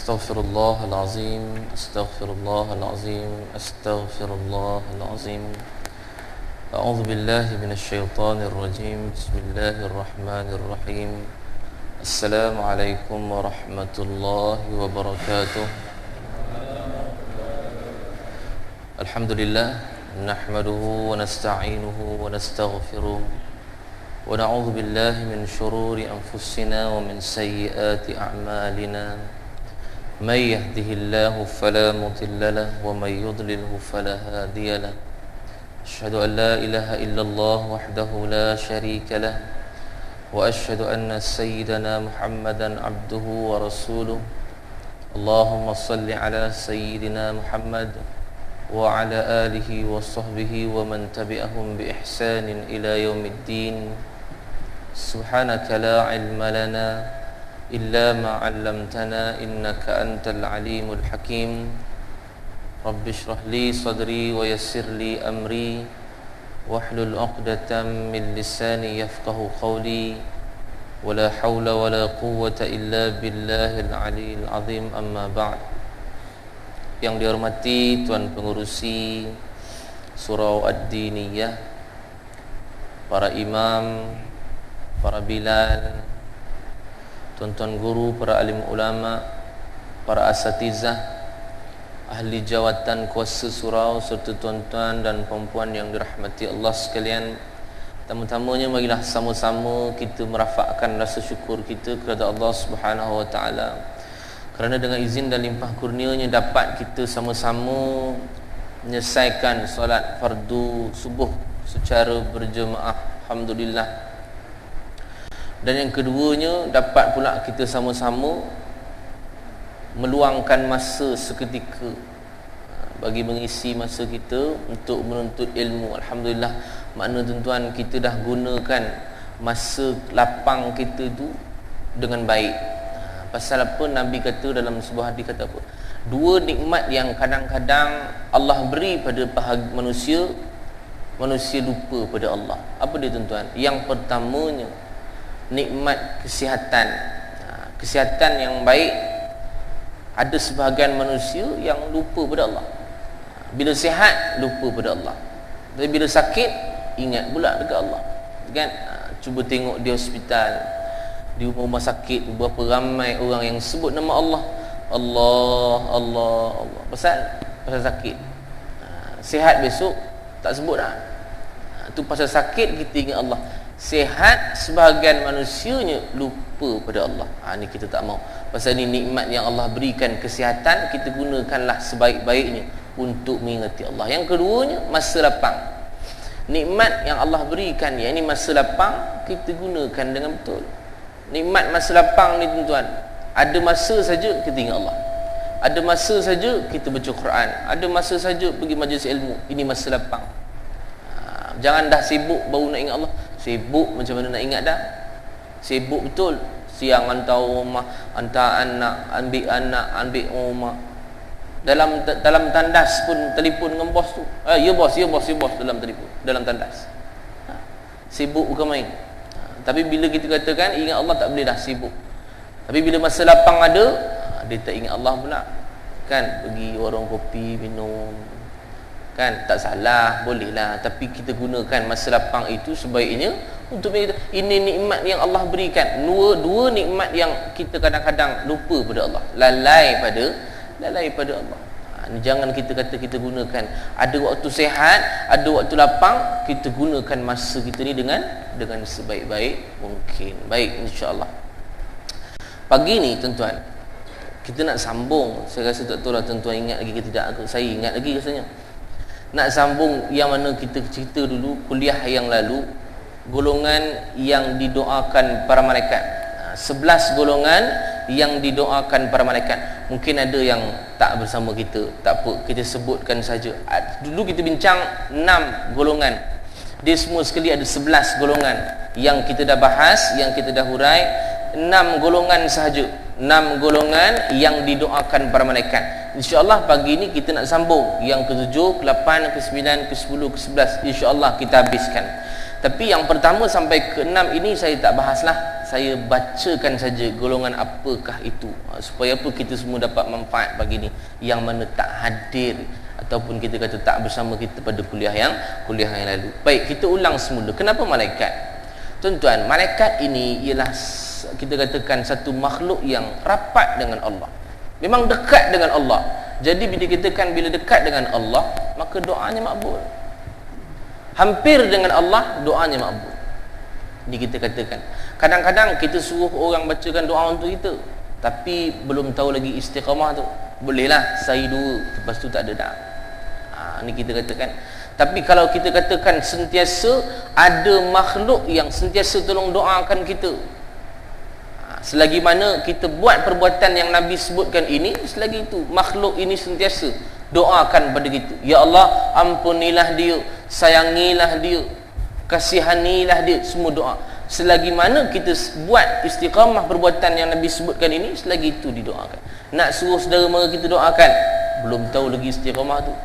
أستغفر الله العظيم أستغفر الله العظيم أستغفر الله العظيم أعوذ بالله من الشيطان الرجيم بسم الله الرحمن الرحيم السلام عليكم ورحمة الله وبركاته الحمد لله نحمده ونستعينه ونستغفره ونعوذ بالله من شرور أنفسنا ومن سيئات أعمالنا من يهده الله فلا مضل له ومن يضلله فلا هادي له أشهد أن لا إله إلا الله وحده لا شريك له وأشهد أن سيدنا محمدا عبده ورسوله اللهم صل على سيدنا محمد وعلى آله وصحبه ومن تبعهم بإحسان إلى يوم الدين سبحانك لا علم لنا إلا ما علمتنا إنك أنت العليم الحكيم رب اشرح لي صدري ويسر لي أمري واحلل عقدة من لساني يفقه قولي ولا حول ولا قوة إلا بالله العلي العظيم أما بعد. Yang dihormati Tuan Pengurusi Surau Ad-Diniyah, para imam, para bilal, tuan-tuan guru, para alim ulama, para asatizah, ahli jawatan kuasa surau, serta tuan-tuan dan puan-puan yang dirahmati Allah sekalian. Pertama-tamanya marilah sama-sama kita merafakkan rasa syukur kita kepada Allah Subhanahu wa taala, kerana dengan izin dan limpah kurnianya dapat kita sama-sama menyelesaikan solat fardu subuh secara berjemaah, alhamdulillah. Dan yang keduanya, dapat pula kita sama-sama meluangkan masa seketika bagi mengisi masa kita untuk menuntut ilmu. Alhamdulillah, makna tuan-tuan kita dah gunakan masa lapang kita tu dengan baik. Pasal apa? Nabi kata dalam sebuah hadis, kata apa? Dua nikmat yang kadang-kadang Allah beri pada manusia, manusia lupa pada Allah. Apa dia tuan-tuan? Yang pertamanya, nikmat kesihatan. Kesihatan yang baik. Ada sebahagian manusia yang lupa pada Allah. Bila sihat, lupa pada Allah. Tapi bila sakit, ingat pula dekat Allah. Kan? Cuba tengok di hospital, di rumah sakit, berapa ramai orang yang sebut nama Allah. Allah, Allah, Allah. Pasal sakit. Sihat besok, tak sebut dah. Itu pasal sakit kita ingat Allah. Sihat sebahagian manusianya lupa pada Allah. Ni kita tak mau. Pasal ni nikmat yang Allah berikan, kesihatan, kita gunakanlah sebaik-baiknya untuk mengingati Allah. Yang keduanya, masa lapang. Nikmat yang Allah berikan, yang ini masa lapang, kita gunakan dengan betul. Nikmat masa lapang ni tuan-tuan, ada masa saja kita ingat Allah, ada masa saja kita baca Quran, ada masa saja pergi majlis ilmu. Ini masa lapang. Jangan dah sibuk baru nak ingat Allah. Sibuk macam mana nak ingat dah? Sibuk betul. Siang hantar rumah, hantar anak, ambil rumah. Dalam tandas pun telefon dengan bos tu. Ya bos dalam telefon, dalam tandas. Sibuk bukan main. Tapi bila kita katakan ingat Allah, tak boleh dah sibuk. Tapi bila masa lapang ada, dia tak ingat Allah pula. Kan, pergi warung kopi minum. Kan, tak salah, bolehlah. Tapi kita gunakan masa lapang itu sebaiknya untuk ini nikmat yang Allah berikan. Dua nikmat yang kita kadang-kadang lupa pada Allah. Lalai pada Allah. Jangan kita kata kita gunakan, ada waktu sehat, ada waktu lapang, kita gunakan masa kita ni dengan sebaik-baik mungkin. Baik, insya-Allah. Pagi ni tuan-tuan, kita nak sambung. Saya rasa tak tahu lah tuan-tuan ingat lagi ke tidak. Saya ingat lagi rasanya. Nak sambung yang mana kita cerita dulu kuliah yang lalu, golongan yang didoakan para malaikat. 11 golongan yang didoakan para malaikat. Mungkin ada yang tak bersama kita, tak apa, kita sebutkan saja. Dulu kita bincang 6 golongan. Dia semua sekali ada 11 golongan yang kita dah bahas, yang kita dah hurai. 6 golongan sahaja, 6 golongan yang didoakan para malaikat. InsyaAllah pagi ni kita nak sambung yang ke-7, ke-8, ke-9, ke-10, ke-11. InsyaAllah kita habiskan. Tapi yang pertama sampai ke-6 ini saya tak bahaslah. saya bacakan saja golongan apakah itu, supaya apa kita semua dapat manfaat bagi ni yang mana tak hadir ataupun kita kata tak bersama kita pada kuliah yang lalu. Baik, kita ulang semula. Kenapa malaikat? Tuan-tuan, malaikat ini ialah kita katakan satu makhluk yang rapat dengan Allah. Memang dekat dengan Allah. Jadi bila dikatakan bila dekat dengan Allah, maka doanya makbul. Hampir dengan Allah, doanya makbul. Ini kita katakan. Kadang-kadang kita suruh orang bacakan doa untuk kita, tapi belum tahu lagi istiqamah tu. Bolehlah sehari dua, lepas tu tak ada dah. Ini kita katakan. Tapi kalau kita katakan sentiasa ada makhluk yang sentiasa tolong doakan kita, selagi mana kita buat perbuatan yang Nabi sebutkan ini, selagi itu makhluk ini sentiasa doakan pada kita. Ya Allah, ampunilah dia, sayangilah dia, kasihanilah dia, semua doa. Selagi mana kita buat istiqamah perbuatan yang Nabi sebutkan ini, selagi itu didoakan. Nak suruh saudara mara kita doakan, belum tahu lagi istiqamah tu,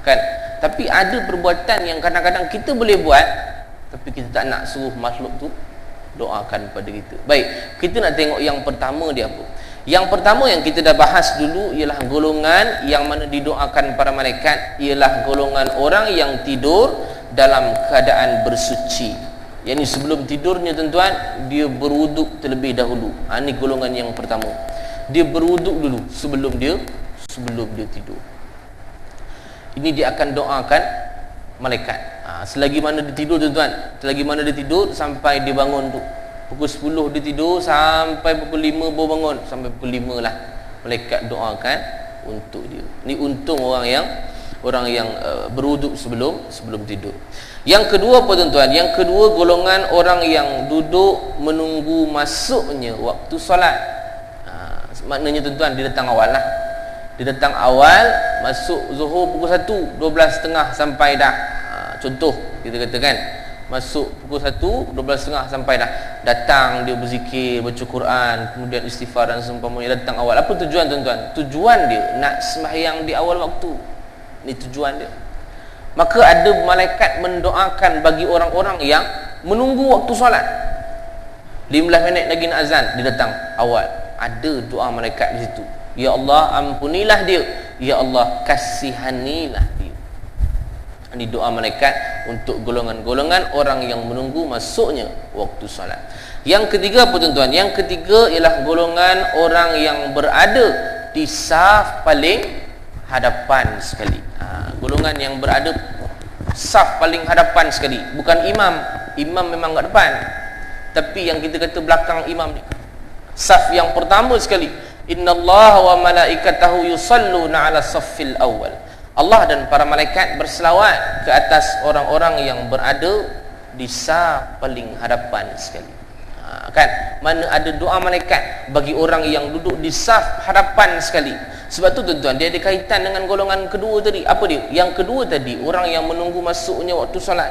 kan? Tapi ada perbuatan yang kadang-kadang kita boleh buat, tapi kita tak nak suruh makhluk tu doakan pada kita. Baik, kita nak tengok yang pertama dia apa. Yang pertama yang kita dah bahas dulu ialah golongan yang mana didoakan para malaikat, ialah golongan orang yang tidur dalam keadaan bersuci. Yang ni sebelum tidurnya tuan-tuan, dia berwuduk terlebih dahulu. Ini golongan yang pertama. Dia berwuduk dulu sebelum dia tidur. Ini dia akan doakan malaikat. Selagi mana dia tidur tuan-tuan, selagi mana dia tidur sampai dia bangun tu. Pukul 10 dia tidur sampai pukul 5 baru bangun. Sampai pukul 5 lah malaikat doakan untuk dia. Ni untung orang yang berwuduk sebelum tidur. Yang kedua apa tuan-tuan? Yang kedua, golongan orang yang duduk menunggu masuknya waktu solat. Maknanya tuan-tuan, dia datang awal lah. Dia datang awal, masuk Zuhur pukul 1, 12.30 sampai dah. Contoh kita katakan masuk pukul 1, 12.30 sampai dah. Datang dia berzikir, baca Quran, kemudian istighfar dan seumpamanya, datang awal. Apa tujuan tuan-tuan? Tujuan dia nak sembahyang di awal waktu. Ini tujuan dia. Maka ada malaikat mendoakan bagi orang-orang yang menunggu waktu solat. 15 minit lagi nak azan, dia datang awal. Ada doa malaikat di situ. Ya Allah, ampunilah dia. Ya Allah, kasihanilah dia. Ini doa malaikat untuk golongan-golongan orang yang menunggu masuknya waktu solat. Yang ketiga apa tuan-tuan? Yang ketiga ialah golongan orang yang berada di saf paling hadapan sekali. Golongan yang berada saf paling hadapan sekali. Bukan imam. Imam memang kat depan, tapi yang kita kata belakang imam ni, saf yang pertama sekali. Innallaha wa malaikatahu yusalluna ala saffil awal. Allah dan para malaikat berselawat ke atas orang-orang yang berada di saf paling hadapan sekali. Kan? Mana ada doa malaikat bagi orang yang duduk di saf hadapan sekali. Sebab tu tuan-tuan, dia ada kaitan dengan golongan kedua tadi. Apa dia? Yang kedua tadi, orang yang menunggu masuknya waktu solat.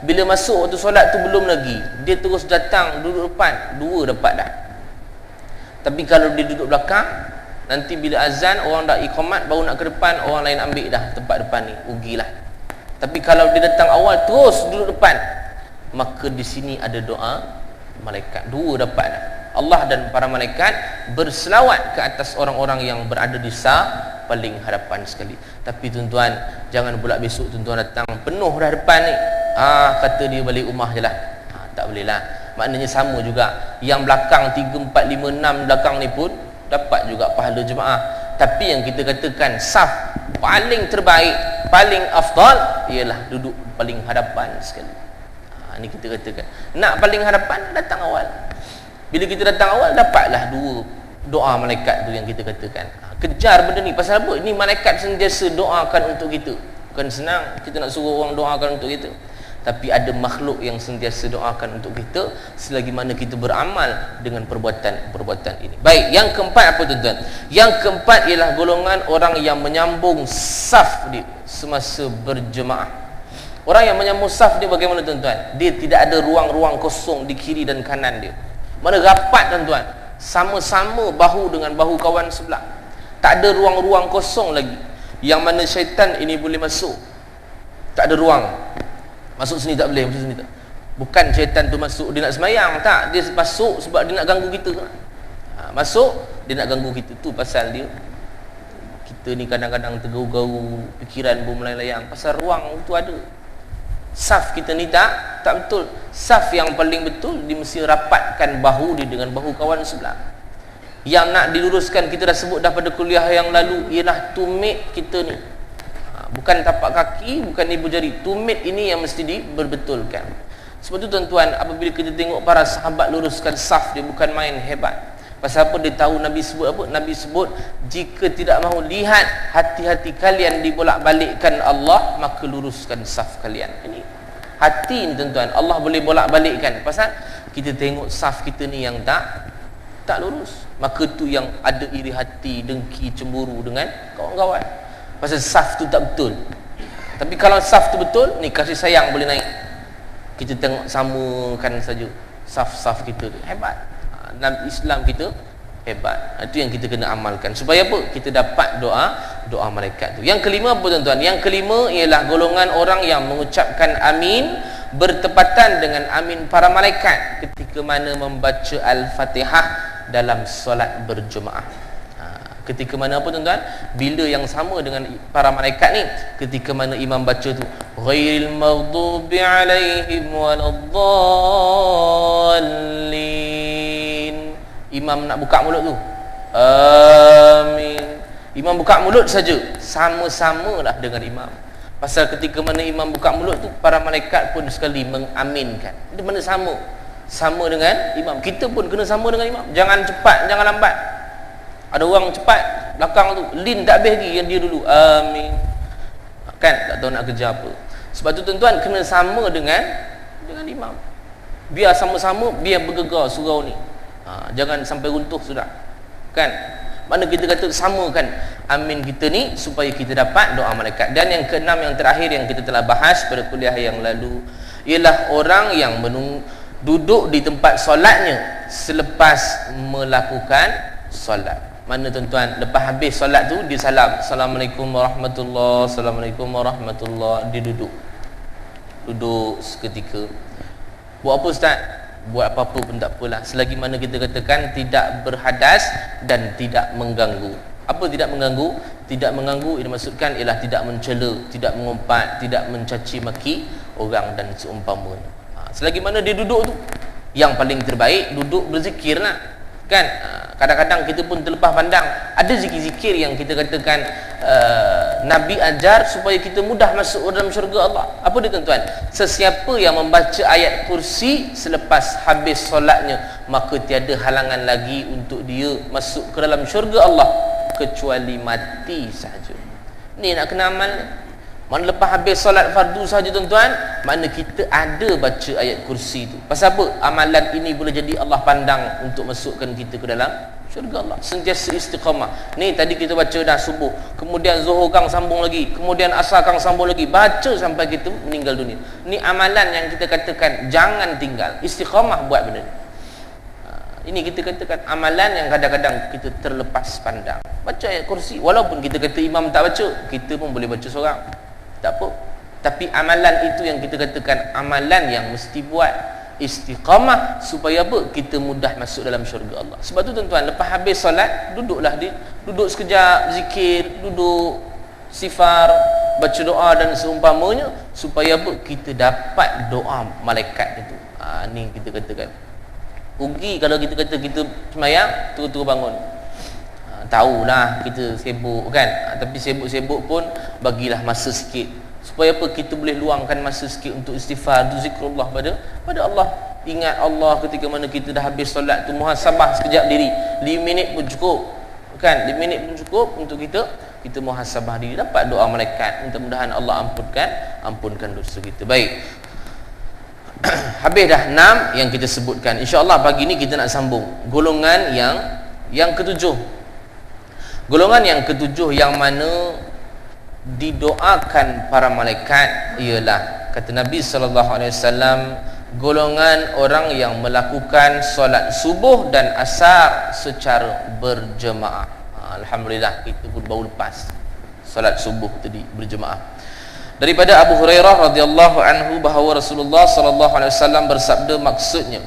Bila masuk waktu solat tu belum lagi, dia terus datang duduk depan, dua dapat dah. Tapi kalau dia duduk belakang, nanti bila azan orang dah iqamat baru nak ke depan, orang lain ambil dah tempat depan ni, rugilah. Tapi kalau dia datang awal terus duduk depan, maka di sini ada doa malaikat, dua dapat dah. Allah dan para malaikat berselawat ke atas orang-orang yang berada di saf paling hadapan sekali. Tapi tuan-tuan, jangan pula besok tuan-tuan datang penuh dah depan ni, kata dia balik rumah je lah. Tak boleh lah. Maknanya sama juga, yang belakang 3, 4, 5, 6 belakang ni pun dapat juga pahala jemaah. Tapi yang kita katakan saf paling terbaik, paling afdal, ialah duduk paling hadapan sekali. Ini kita katakan, nak paling hadapan, datang awal. Bila kita datang awal, dapatlah dua doa malaikat tu yang kita katakan. Kejar benda ni. Pasal apa? Ini malaikat sentiasa doakan untuk kita. Bukan senang kita nak suruh orang doakan untuk kita, tapi ada makhluk yang sentiasa doakan untuk kita selagi mana kita beramal dengan perbuatan ini. Baik, yang keempat apa tuan-tuan? Yang keempat ialah golongan orang yang menyambung saf dia semasa berjemaah. Orang yang menyambung saf dia bagaimana tuan-tuan? Dia tidak ada ruang-ruang kosong di kiri dan kanan dia. Mana rapat tuan-tuan, sama-sama bahu dengan bahu kawan sebelah. Tak ada ruang-ruang kosong lagi, yang mana syaitan ini boleh masuk. Tak ada ruang. Masuk sini tak boleh, masuk sini tak. Bukan syaitan tu masuk dia nak semayang, tak, dia masuk sebab dia nak ganggu kita. Masuk dia nak ganggu kita, tu pasal dia. Kita ni kadang-kadang tergau-gau, fikiran pun melayang-layang pasal ruang tu ada. Saf kita ni tak betul. Saf yang paling betul, dia mesti rapatkan bahu dia dengan bahu kawan sebelah. Yang nak diluruskan, kita dah sebut dah pada kuliah yang lalu, ialah tumit kita ni. Bukan tapak kaki, bukan ibu jari. Tumit ini yang mesti diberbetulkan. Sebab tu tuan-tuan, apabila kita tengok para sahabat luruskan saf, dia bukan main hebat. Pasal apa? Dia tahu Nabi sebut apa? Nabi sebut, jika tidak mahu lihat hati-hati kalian dibolak-balikkan Allah, maka luruskan saf kalian. Ini hati ni tuan-tuan, Allah boleh bolak-balikkan. Pasal kita tengok saf kita ni yang tak lurus, maka tu yang ada iri hati, dengki, cemburu dengan kawan-kawan. Pasal saf tu tak betul. Tapi kalau saf tu betul, ni kasih sayang boleh naik. Kita tengok samakan saja saf-saf kita tu. Hebat. Dalam Islam kita hebat. Itu yang kita kena amalkan. Supaya apa? Kita dapat doa malaikat tu. Yang kelima apa tuan-tuan? Yang kelima ialah golongan orang yang mengucapkan amin bertepatan dengan amin para malaikat ketika mana membaca Al-Fatihah dalam solat berjemaah. Ketika mana apa tuan-tuan? Bila yang sama dengan para malaikat ni, ketika mana imam baca tu, ghairil maghdubi alaihim waladdallin, imam nak buka mulut tu, amin, imam buka mulut saja, sama-samalah dengan imam. Pasal ketika mana imam buka mulut tu, para malaikat pun sekali mengaminkan. Itu mana sama dengan imam. Kita pun kena sama dengan imam. Jangan cepat, jangan lambat. Ada orang cepat belakang tu, lin tak habis lagi yang dia dulu, amin, kan tak tahu nak kerja apa. Sebab tu tuan-tuan kena sama dengan imam, biar sama-sama, biar bergegar surau ni. Jangan sampai runtuh sudah, kan. Mana kita kata samakan amin kita ni supaya kita dapat doa malaikat. Dan yang keenam, yang terakhir yang kita telah bahas pada kuliah yang lalu, ialah orang yang duduk di tempat solatnya selepas melakukan solat. Mana tuan-tuan, lepas habis solat tu dia salam, Assalamualaikum warahmatullahi, Assalamualaikum warahmatullahi, dia duduk seketika. Buat apa ustaz? Buat apa-apa pun tak apalah, selagi mana kita katakan tidak berhadas dan tidak mengganggu. Apa tidak mengganggu? Tidak mengganggu ini maksudkan ialah tidak mencela, tidak mengumpat, tidak mencaci maki orang dan seumpamanya. Selagi mana dia duduk tu, yang paling terbaik duduk berzikir lah, kan. Kadang-kadang kita pun terlepas pandang, ada zikir-zikir yang kita katakan Nabi ajar supaya kita mudah masuk dalam syurga Allah. Apa dia tuan-tuan? Sesiapa yang membaca ayat kursi selepas habis solatnya, maka tiada halangan lagi untuk dia masuk ke dalam syurga Allah kecuali mati sahaja. Ni nak kena amal. Mana lepas habis solat fardu sahaja tuan-tuan, makna kita ada baca ayat kursi tu. Pasal apa? Amalan ini boleh jadi Allah pandang untuk masukkan kita ke dalam syurga Allah. Sentiasa istiqamah. Ni tadi kita baca dah subuh, kemudian zuhur kang sambung lagi, kemudian asar kang sambung lagi, baca sampai kita meninggal dunia. Ni amalan yang kita katakan jangan tinggal. Istiqamah buat benda ni. Ini kita katakan amalan yang kadang-kadang kita terlepas pandang. Baca ayat kursi, walaupun kita kata imam tak baca, kita pun boleh baca seorang, tak apa. Tapi amalan itu yang kita katakan amalan yang mesti buat istiqamah supaya apa? Kita mudah masuk dalam syurga Allah. Sebab tu tuan-tuan, lepas habis solat, duduklah duduk sekejap, zikir, duduk sifar, baca doa dan seumpamanya, supaya apa? Kita dapat doa malaikat itu. Ni kita katakan rugi kalau kita kata kita semayang terus bangun. Tahulah kita sibuk, kan. Tapi sibuk-sibuk pun bagilah masa sikit, supaya apa? Kita boleh luangkan masa sikit untuk istighfar, untuk zikrullah pada Allah. Ingat Allah ketika mana kita dah habis solat tu, muhasabah sekejap diri, 5 minit pun cukup, kan. 5 minit pun cukup untuk kita muhasabah diri, dapat doa malaikat. Mudah-mudahan Allah ampunkan dosa kita. Baik. Habis dah 6 yang kita sebutkan. InsyaAllah pagi ni kita nak sambung golongan yang ketujuh. Golongan yang ketujuh yang mana didoakan para malaikat ialah, kata Nabi SAW, golongan orang yang melakukan solat subuh dan asar secara berjemaah. Alhamdulillah, kita pun baru lepas solat subuh tadi berjemaah. Daripada Abu Hurairah radhiyallahu anhu bahawa Rasulullah sallallahu alaihi wasallam bersabda, maksudnya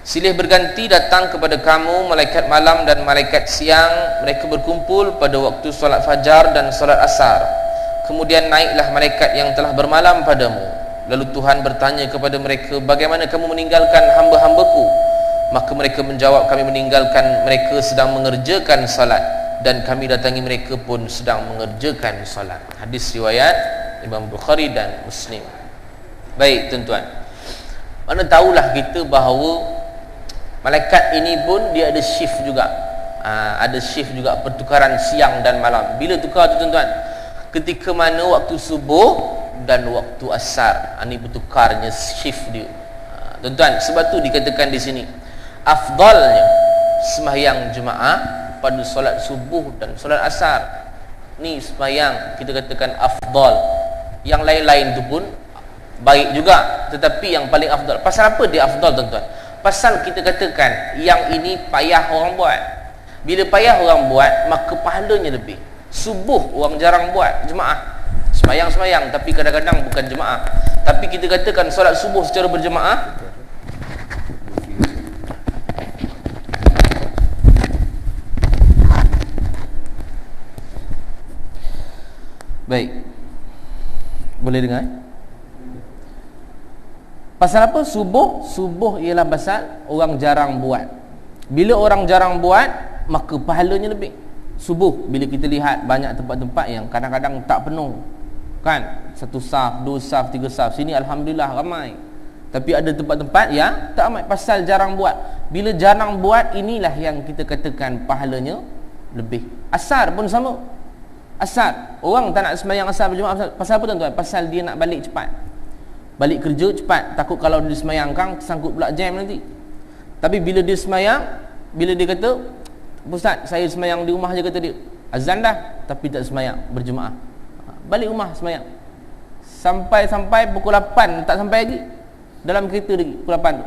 silih berganti datang kepada kamu malaikat malam dan malaikat siang. Mereka berkumpul pada waktu solat fajar dan solat asar. Kemudian naiklah malaikat yang telah bermalam padamu. Lalu Tuhan bertanya kepada mereka, bagaimana kamu meninggalkan hamba-hambaku? Maka mereka menjawab, kami meninggalkan mereka sedang mengerjakan salat, dan kami datangi mereka pun sedang mengerjakan salat. Hadis riwayat Imam Bukhari dan Muslim. Baik tuan-tuan, mana tahulah kita bahawa malaikat ini pun dia ada shift juga. Ada shift juga, pertukaran siang dan malam. Bila tukar tu tuan-tuan? Ketika mana waktu subuh dan waktu asar. Ini bertukarnya shift dia. Tuan-tuan, sebab tu dikatakan di sini afdalnya sembahyang jemaah pada solat subuh dan solat asar. Ni sembahyang kita katakan afdal. Yang lain-lain tu pun baik juga, tetapi yang paling afdal. Pasal apa dia afdal tuan-tuan? Pasal kita katakan yang ini payah orang buat. Bila payah orang buat, maka pahalanya lebih. Subuh orang jarang buat jemaah, sembahyang tapi kadang-kadang bukan jemaah. Tapi kita katakan solat subuh secara berjemaah, baik. Boleh dengar? Pasal apa subuh? Subuh ialah pasal orang jarang buat. Bila orang jarang buat, maka pahalanya lebih. Subuh, bila kita lihat banyak tempat-tempat yang kadang-kadang tak penuh, kan? 1 saf, 2 saf, 3 saf. Sini alhamdulillah ramai. Tapi ada tempat-tempat yang tak ramai pasal jarang buat. Bila jarang buat, inilah yang kita katakan pahalanya lebih. Asar pun sama. Asar, orang tak nak sembahyang asar berjemaah pasal apa tuan-tuan? Pasal dia nak balik cepat, balik kerja cepat, takut kalau dia sembahyangkan sangkut pula jam nanti. Tapi bila dia sembahyang, bila dia kata, Ustaz saya sembahyang di rumah je, kata dia azan dah tapi tak sembahyang berjemaah, balik rumah sembahyang sampai pukul 8 tak sampai lagi, dalam kereta lagi pukul 8 tu,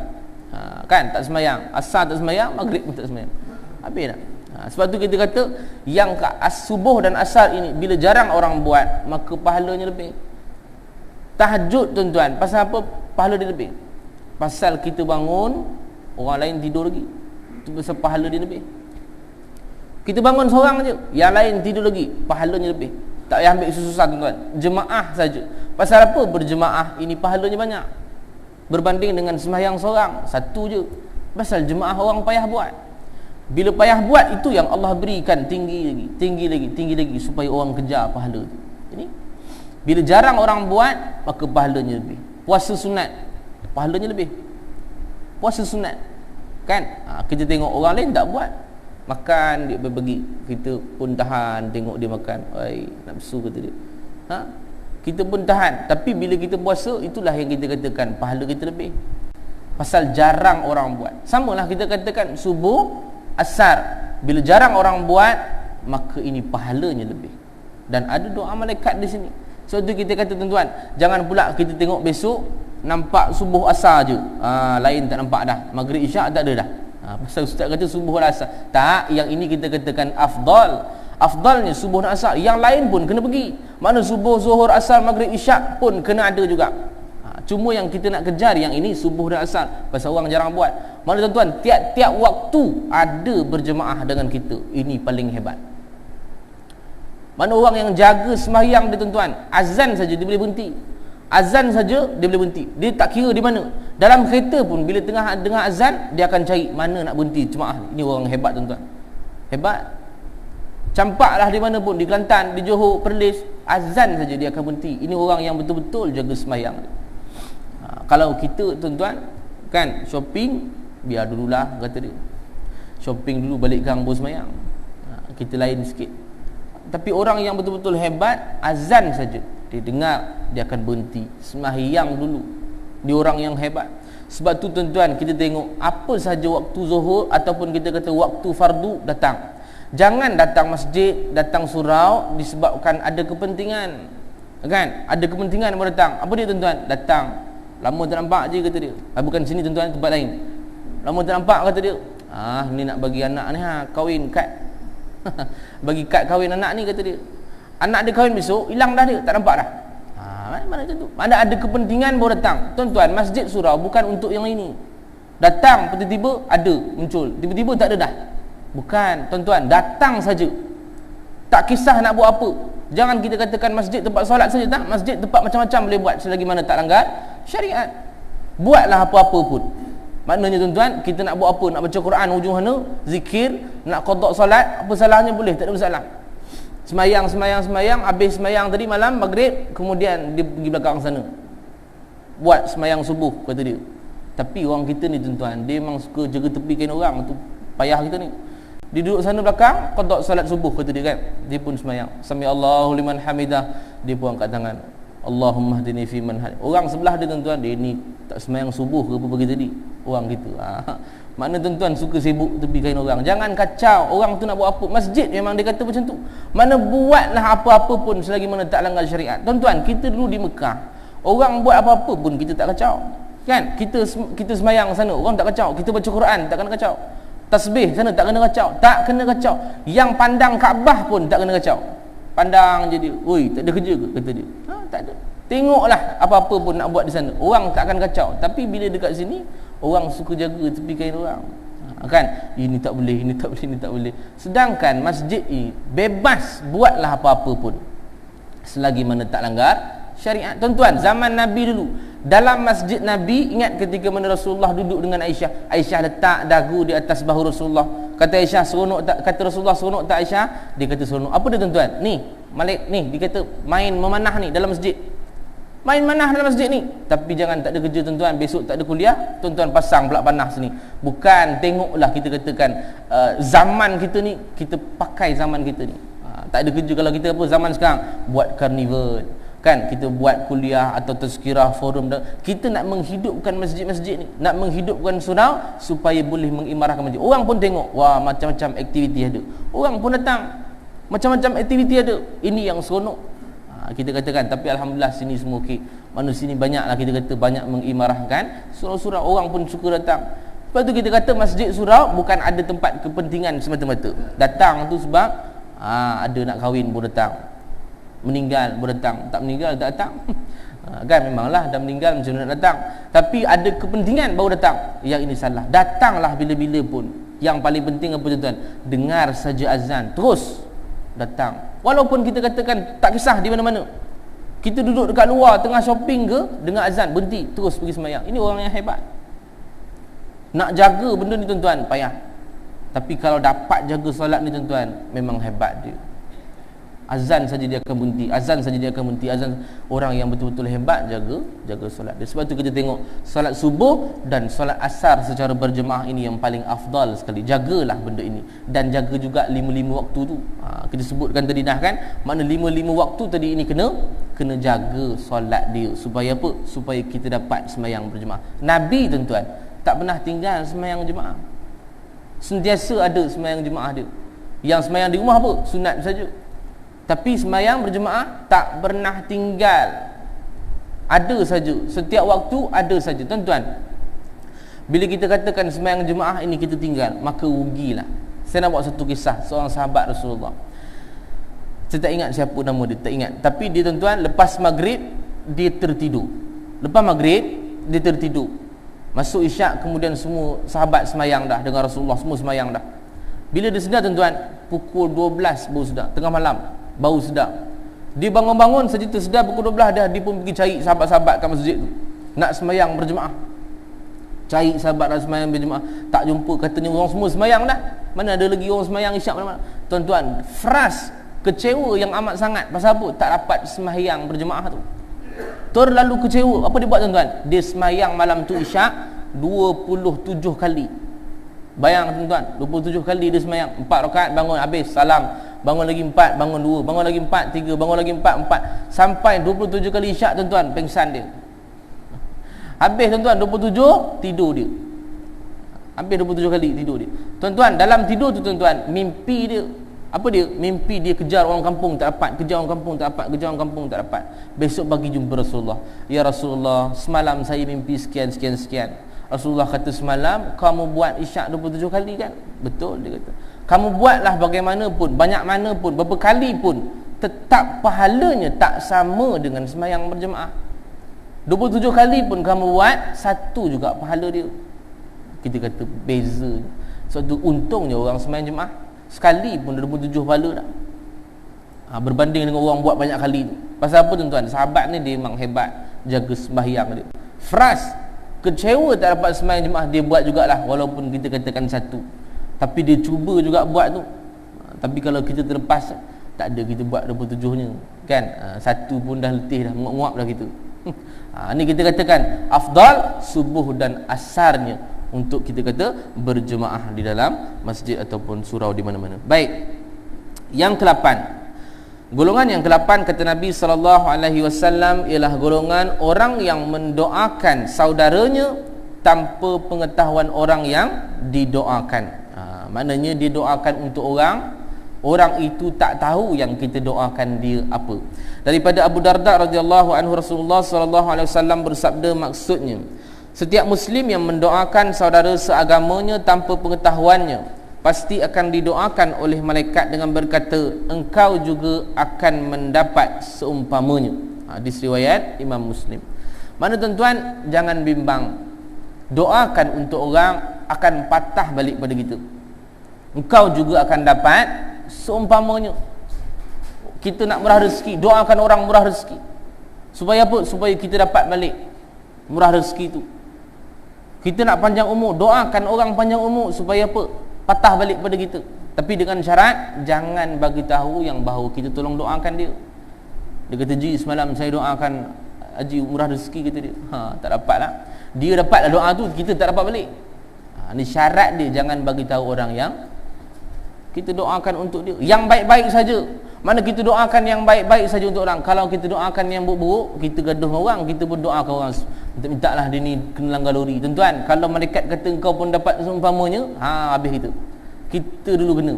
kan tak sembahyang asar, tak sembahyang maghrib pun tak sembahyang, habis dah. Sebab tu kita kata yang subuh dan asar ini bila jarang orang buat, maka pahalanya lebih. Tahajud tuan-tuan, pasal apa pahala dia lebih? Pasal kita bangun, orang lain tidur lagi, itu pasal pahala dia lebih. Kita bangun seorang je, yang lain tidur lagi, pahalanya lebih. Tak payah ambil susah tuan-tuan, jemaah saja. Pasal apa berjemaah ini pahalanya banyak berbanding dengan sembahyang seorang satu je? Pasal jemaah orang payah buat. Bila payah buat, itu yang Allah berikan tinggi lagi supaya orang kejar pahala tu. Ini bila jarang orang buat, maka pahalanya lebih. Puasa sunat, pahalanya lebih. Puasa sunat, kan? Kita tengok orang lain tak buat, makan dia bagi, kita pun tahan tengok dia makan. Oi, nafsu kata dia. Kita pun tahan. Tapi bila kita puasa, itulah yang kita katakan pahala kita lebih. Pasal jarang orang buat. Samalah kita katakan subuh, asar, bila jarang orang buat, maka ini pahalanya lebih. Dan ada doa malaikat di sini. Sebab tu kita kata tuan-tuan, jangan pula kita tengok besok nampak subuh asar je, lain tak nampak dah, maghrib isyak tak ada dah. Pasal ustaz kata subuh dan asar. Tak, yang ini kita katakan afdalnya subuh dan asar. Yang lain pun kena pergi. Mana subuh, zuhur, asar, maghrib, isyak pun kena ada juga. Cuma yang kita nak kejar yang ini subuh dan asar, pasal orang jarang buat. Mana tuan-tuan, tiap-tiap waktu ada berjemaah dengan kita. Ini paling hebat. Mana orang yang jaga sembahyang dia tuan-tuan, azan saja dia boleh berhenti. Azan saja dia boleh berhenti. Dia tak kira di mana. Dalam kereta pun bila tengah dengar azan, dia akan cari mana nak berhenti jemaah. Ini orang hebat tuan-tuan. Hebat. Campaklah di mana pun, di Kelantan, di Johor, Perlis, azan saja dia akan berhenti. Ini orang yang betul-betul jaga sembahyang dia. Kalau kita tuan-tuan, kan, shopping biar dululah kata dia, shopping dulu balik gang bos sembahyang, kita lain sikit. Tapi orang yang betul-betul hebat, azan saja dia dengar, dia akan berhenti sembahyang dulu. Dia orang yang hebat. Sebab tu tuan-tuan, kita tengok apa saja waktu zuhur ataupun kita kata waktu fardu datang, jangan datang masjid, datang surau disebabkan ada kepentingan, kan? Ada kepentingan yang datang. Apa dia tuan-tuan? Datang lama tak nampak je kata dia. Bukan sini tuan-tuan, tempat lain. Lama tak nampak kata dia. Ni nak bagi anak ni kahwin kad. Bagi kad kahwin anak ni kata dia. Anak dia kahwin besok, hilang dah dia, tak nampak dah. mana macam tu? Mana ada kepentingan baru datang. Tuan-tuan, masjid surau bukan untuk yang ini. Datang tiba-tiba ada muncul, tiba-tiba tak ada dah. Bukan, tuan-tuan, datang saja. Tak kisah nak buat apa. Jangan kita katakan masjid tempat solat saja, tak. Masjid tempat macam-macam boleh buat selagi mana tak langgar syariat. Buatlah apa-apa pun. Maknanya tuan-tuan, kita nak buat apa? Nak baca Quran hujung sana, zikir, nak qada solat, apa salahnya boleh, tak ada masalah. Semayang, habis semayang tadi malam maghrib, kemudian dia pergi belakang sana buat semayang subuh, kata dia. Tapi orang kita ni tuan-tuan, dia memang suka jaga tepi kain orang tu, payah kita ni. Dia duduk sana belakang, qada solat subuh, kata dia kan. Dia pun semayang, sami Allahu liman hamidah, dia pun angkat tangan, Allahumma hdini fi man hadait. Orang sebelah dia tuan-tuan, dia ni tak semayang subuh ke apa pagi tadi, orang gitu. Mana tuan-tuan suka sibuk tepi kain orang. Jangan kacau orang tu nak buat apa. Masjid memang dia kata macam tu. Mana buatlah apa-apa pun selagi mana tak langgar syariat. Tuan-tuan, kita dulu di Mekah, orang buat apa-apa pun kita tak kacau. Kan? Kita semayang sana, orang tak kacau. Kita baca Quran, tak kena kacau. Tasbih sana tak kena kacau. Tak kena kacau. Yang pandang Kaabah pun tak kena kacau. Pandang je dia. Oi, tak ada kerja ke? Kata dia. Tak ada. Tengoklah apa-apa pun nak buat di sana. Orang tak akan kacau. Tapi bila dekat sini, orang suka jaga tepi kain orang. Kan? Ini tak boleh, ini tak boleh, ini tak boleh. Sedangkan masjid ini bebas, buatlah apa-apa pun selagi mana tak langgar syariat. Tuan-tuan, zaman Nabi dulu, dalam masjid Nabi, ingat ketika mana Rasulullah duduk dengan Aisyah, Aisyah letak dagu di atas bahu Rasulullah. Kata Aisyah, seronok tak? Kata Rasulullah, seronok tak Aisyah? Dia kata seronok. Apa dia tuan-tuan? Ni, Malik ni, dia kata main memanah ni dalam masjid. Main manah dalam masjid ni. Tapi jangan tak ada kerja tuan-tuan, besok tak ada kuliah, tuan-tuan pasang pula panah sini. Bukan, tengoklah kita katakan zaman kita ni, kita pakai zaman kita ni. Tak ada kerja kalau kita apa zaman sekarang, buat karnival. Kan, kita buat kuliah atau tazkirah, forum. Kita nak menghidupkan masjid-masjid ni, nak menghidupkan surau supaya boleh mengimarahkan masjid. Orang pun tengok, wah macam-macam aktiviti ada. Orang pun datang, macam-macam aktiviti ada. Ini yang seronok. Kita katakan, tapi alhamdulillah sini semua okey. Mana sini banyaklah kita kata banyak mengimarahkan surau-surau, orang pun suka datang. Sebab tu kita kata masjid surau bukan ada tempat kepentingan semata-mata. Datang tu sebab ada nak kahwin pun datang, meninggal pun datang, tak meninggal tak datang. Kan memanglah dah meninggal macam mana nak datang. Tapi ada kepentingan baru datang. Yang ini salah. Datanglah bila-bila pun. Yang paling penting apa tuan-tuan? Dengar saja azan, terus datang. Walaupun kita katakan tak kisah di mana-mana, kita duduk dekat luar tengah shopping ke, dengar azan, berhenti, terus pergi sembahyang. Ini orang yang hebat. Nak jaga benda ni tuan-tuan, payah. Tapi kalau dapat jaga solat ni tuan-tuan, memang hebat dia. Azan saja dia akan berhenti, azan saja dia akan berhenti. Azan, orang yang betul-betul hebat jaga solat dia. Sebab tu kita tengok solat subuh dan solat asar secara berjemaah ini yang paling afdal sekali. Jagalah benda ini dan jaga juga lima-lima waktu tu. Kita sebutkan tadi dah kan, mana lima-lima waktu tadi ini kena jaga solat dia supaya apa? Supaya kita dapat sembahyang berjemaah. Nabi tuan-tuan tak pernah tinggal sembahyang jemaah. Sentiasa ada sembahyang jemaah dia. Yang sembahyang di rumah apa? Sunat saja. Tapi sembahyang berjemaah tak pernah tinggal. Ada saja, setiap waktu ada saja. Tuan-tuan, bila kita katakan sembahyang jemaah ini kita tinggal, maka rugilah. Saya nak buat satu kisah seorang sahabat Rasulullah. Saya tak ingat siapa nama dia, tak ingat. Tapi dia tuan-tuan, lepas maghrib dia tertidur. Lepas maghrib dia tertidur. Masuk isyak, kemudian semua sahabat sembahyang dah dengan Rasulullah, semua sembahyang dah. Bila dia sedar tuan-tuan, pukul 12 baru sedar, tengah malam baru sedar. Dia bangun-bangun saja tersedar pukul 12 dah. Dia pun pergi cari sahabat-sahabat kat masjid tu, nak sembahyang berjemaah. Cari sahabat nak sembahyang berjemaah, tak jumpa. Katanya orang semua sembahyang dah. Mana ada lagi orang sembahyang isyak mana-mana. Tuan-tuan, frust, kecewa yang amat sangat. Pasal apa? Tak dapat sembahyang berjemaah tu. Terlalu kecewa. Apa dia buat tuan-tuan? Dia sembahyang malam tu isyak 27 kali. Bayang tuan-tuan, 27 kali dia sembahyang. 4 rakaat, bangun habis, salam. Bangun lagi 4, bangun 2, bangun lagi 4, 3, bangun lagi 4, 4. Sampai 27 kali isyak tuan-tuan, pengsan dia. Habis tuan-tuan 27, tidur dia. Habis 27 kali tidur dia. Tuan-tuan, dalam tidur tu tuan-tuan, mimpi dia. Apa dia? Mimpi dia kejar orang kampung tak dapat, kejar orang kampung tak dapat, kejar orang kampung tak dapat. Besok pagi jumpa Rasulullah. Ya Rasulullah, semalam saya mimpi sekian. Rasulullah kata, semalam kamu buat isyak 27 kali kan? Betul, dia kata. Kamu buatlah bagaimanapun, banyak mana pun, berapa kali pun, tetap pahalanya tak sama dengan sembahyang berjemaah. 27 kali pun kamu buat, satu juga pahala dia. Kita kata beza. Sebab tu untungnya orang sembahyang jemaah sekali pun 27 pahala dah. Berbanding dengan orang buat banyak kali tu. Pasal apa tuan-tuan? Sahabat ni dia memang hebat jaga sembahyang dia. Fras, kecewa tak dapat sembahyang jemaah, dia buat jugalah walaupun kita katakan satu. Tapi dia cuba juga buat tu. Tapi kalau kita terlepas, tak ada kita buat 27-nya kan. Satu pun dah letih dah, muak-muak dah kita. Ni kita katakan afdal subuh dan asarnya untuk kita kata berjemaah di dalam masjid ataupun surau di mana-mana. Baik. Yang ke-8. Golongan yang ke-8 kata Nabi SAW ialah golongan orang yang mendoakan saudaranya tanpa pengetahuan orang yang didoakan. Maknanya dia doakan untuk orang itu tak tahu yang kita doakan dia apa. Daripada Abu Darda radhiyallahu anhu, Rasulullah sallallahu alaihi wasallam bersabda, maksudnya setiap muslim yang mendoakan saudara seagamanya tanpa pengetahuannya pasti akan didoakan oleh malaikat dengan berkata, engkau juga akan mendapat seumpamanya. Hadis riwayat Imam Muslim. Mana tuan-tuan, jangan bimbang, doakan untuk orang akan patah balik pada kita. Engkau juga akan dapat seumpamanya. Kita nak murah rezeki, doakan orang murah rezeki. Supaya apa? Supaya kita dapat balik murah rezeki tu. Kita nak panjang umur, doakan orang panjang umur supaya apa? Patah balik pada kita. Tapi dengan syarat jangan bagi tahu yang bahawa kita tolong doakan dia. Dia kata, "Ji, semalam saya doakan Haji murah rezeki," kata dia. Tak dapat lah. Dia dapatlah doa tu, kita tak dapat balik. Ni syarat dia, jangan bagi tahu orang yang kita doakan untuk dia. Yang baik-baik saja. Mana kita doakan yang baik-baik saja untuk orang. Kalau kita doakan yang buruk-buruk, kita gaduh dengan orang, kita pun doakan orang, minta-mintalah dia ni kena langgar lori. Tuan-tuan, kalau malaikat kata engkau pun dapat seumpamanya, habis kita dulu kena.